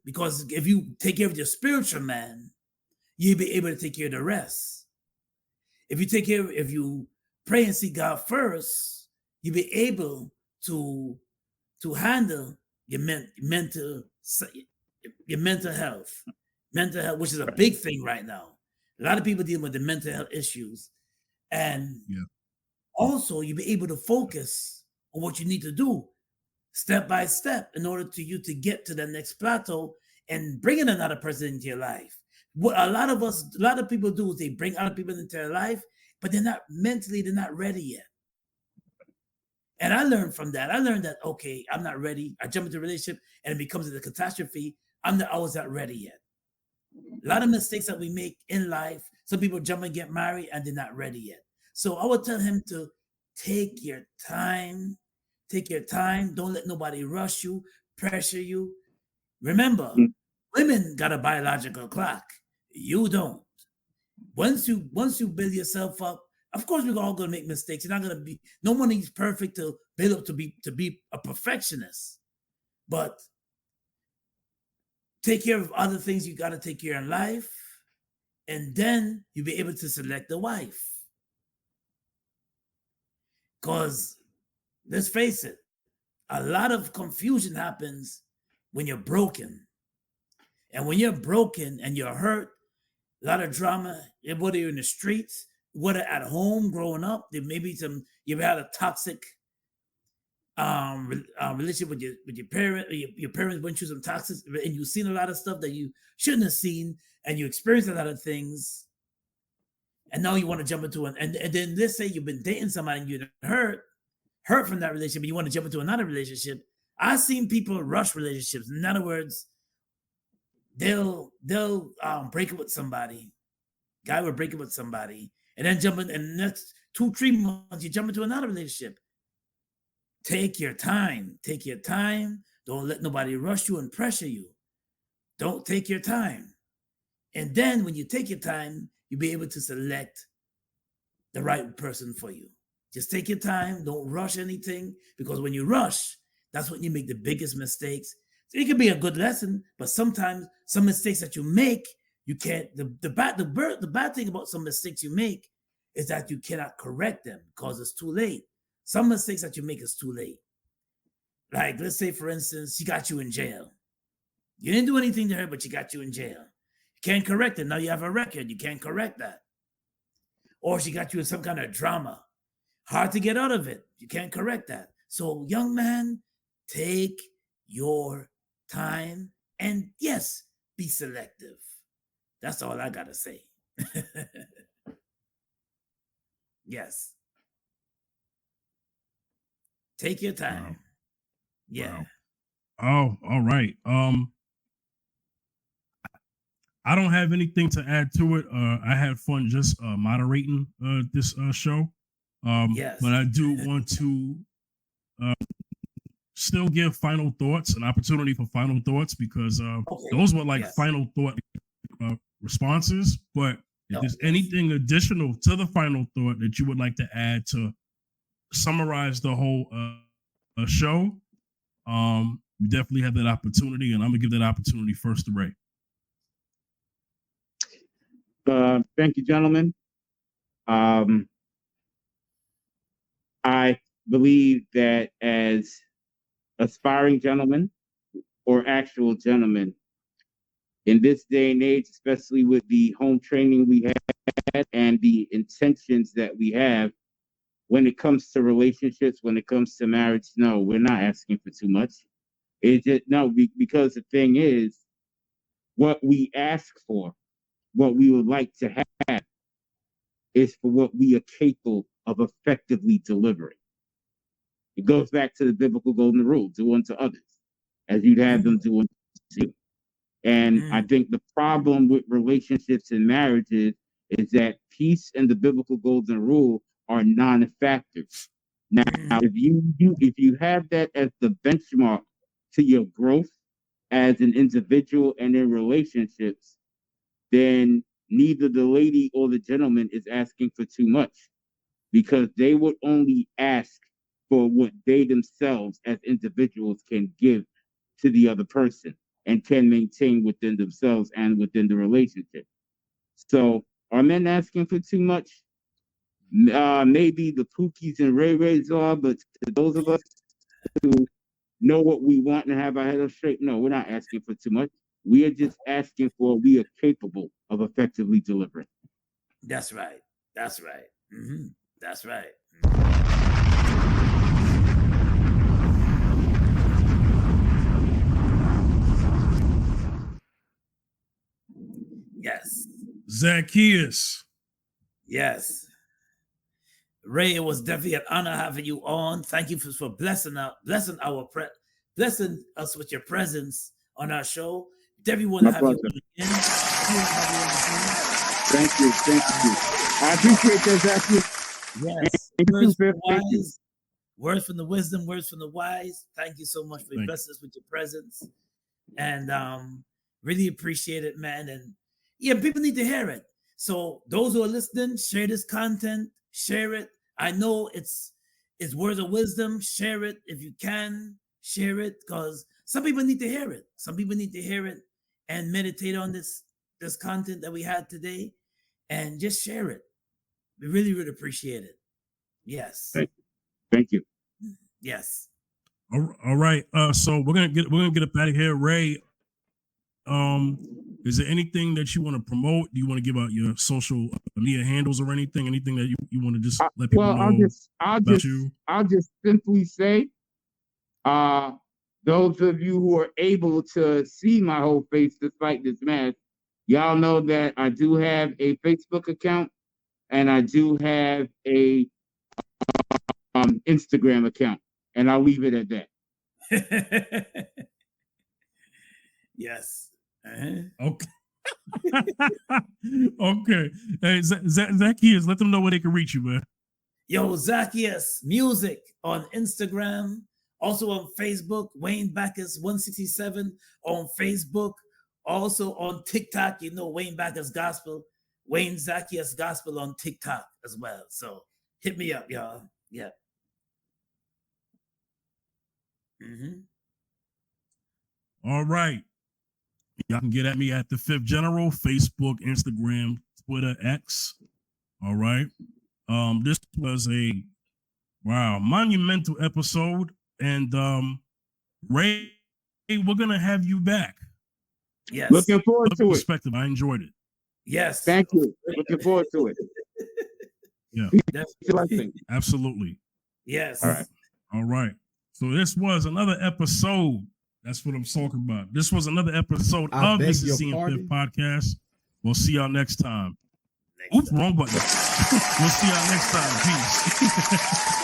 because if you take care of your spiritual man, you'll be able to take care of the rest. If you pray and seek God first, you'll be able to handle your mental health, which is a big thing right now. A lot of people dealing with the mental health issues, and also you'll be able to focus on what you need to do step by step in order to you to get to the next plateau and bringing another person into your life. What a lot of people do is they bring other people into their life, but they're not ready yet. And I learned from that. I learned that, okay, I'm not ready. I jump into a relationship and it becomes a catastrophe. I was not ready yet. A lot of mistakes that we make in life, some people jump and get married and they're not ready yet. So I would tell him to take your time. Take your time. Don't let nobody rush you, pressure you. Remember, women got a biological clock. You don't. Once you build yourself up, of course we're all gonna make mistakes. You're not gonna be, no one is perfect to build up to be a perfectionist. But take care of other things you gotta take care of in life, and then you'll be able to select a wife. Because let's face it, a lot of confusion happens when you're broken. And when you're broken and you're hurt, a lot of drama, whether you're in the streets, whether at home growing up, there may be you've had a toxic relationship with your parent, your parents went through some toxic, and you've seen a lot of stuff that you shouldn't have seen, and you experienced a lot of things, and now you want to jump into and then let's say you've been dating somebody and you're hurt from that relationship, and you want to jump into another relationship. I've seen people rush relationships. In other words, they'll break it with somebody. Guy will break it with somebody, and then jump in, and the next 2-3 months you jump into another relationship. Take your time. Take your time. Don't let nobody rush you and pressure you. Don't take your time. And then when you take your time, you'll be able to select the right person for you. Just take your time. Don't rush anything, because when you rush, that's when you make the biggest mistakes. So it could be a good lesson, but sometimes some mistakes that you make, you can't. The bad thing about some mistakes you make is that you cannot correct them because it's too late. Some mistakes that you make is too late. Like, let's say, for instance, she got you in jail. You didn't do anything to her, but she got you in jail. You can't correct it. Now you have a record. You can't correct that. Or she got you in some kind of drama. Hard to get out of it. You can't correct that. So, young man, take your time, and yes, be selective. That's all I gotta say. Yes. Take your time. Wow. Yeah. Wow. Oh, all right. I don't have anything to add to it. I had fun just moderating this show. Yes. But I do want to still give final thoughts, an opportunity for final thoughts, because those were like final thought responses. But if there's anything additional to the final thought that you would like to add to summarize the whole show, you definitely have that opportunity, and I'm gonna give that opportunity first to Ray. Thank you, gentlemen. I believe that as aspiring gentlemen or actual gentlemen, in this day and age, especially with the home training we had and the intentions that we have, when it comes to relationships, when it comes to marriage, no, we're not asking for too much. It's just no, because the thing is, what we ask for, what we would like to have, is for what we are capable of effectively delivering. It goes back to the biblical golden rule: do unto others as you'd have them do unto you. And I think the problem with relationships and marriages is that peace and the biblical golden rule are non-factors. Now, if you have that as the benchmark to your growth as an individual and in relationships, then neither the lady or the gentleman is asking for too much, because they would only ask for what they themselves as individuals can give to the other person and can maintain within themselves and within the relationship. So are men asking for too much? Maybe the Pookies and Ray Rays are, but to those of us who know what we want and have our head up straight, no, we're not asking for too much. We are just asking for what we are capable of effectively delivering. That's right. That's right. Mm-hmm. That's right. Yes. Zacchaeus. Yes. Ray, it was definitely an honor having you on. Thank you for blessing us with your presence on our show. Definitely want to have you on again. Thank you. I appreciate that, Zacchaeus. Yes. Words from the wisdom, words from the wise. Thank you so much for blessing us with your presence. And really appreciate it, man. And yeah, people need to hear it. So those who are listening, share this content, share it. I know it's words of wisdom. Share it if you can. Share it, because some people need to hear it. Some people need to hear it and meditate on this content that we had today, and just share it. We really, really appreciate it. Yes. Thank you. Yes. All right. So we're gonna get up out of here, Ray. Is there anything that you want to promote? Do you want to give out your social media handles or anything? Anything that you want to just let people know? I'll just simply say, those of you who are able to see my whole face despite this mask, y'all know that I do have a Facebook account and I do have a Instagram account, and I'll leave it at that. Yes. Okay. Okay. Hey, Zacchaeus, let them know where they can reach you, man. Yo, Zacchaeus Music on Instagram, also on Facebook, Wayne Backus 167 on Facebook, also on TikTok, Wayne Backus Gospel, Wayne Zacchaeus Gospel on TikTok as well. So hit me up, y'all. Yeah. All right. Y'all can get at me at the Fifth General, Facebook, Instagram, Twitter, X. All right. This was a monumental episode. And Ray, we're gonna have you back. Yes. Looking forward to perspective. I enjoyed it. Yes. Thank you. Looking forward to it. Yeah. Absolutely. Yes. All right. So this was another episode. That's what I'm talking about. This was another episode of the Sissy and Fifth podcast. We'll see y'all next time. Oops, wrong button. We'll see y'all next time. Peace.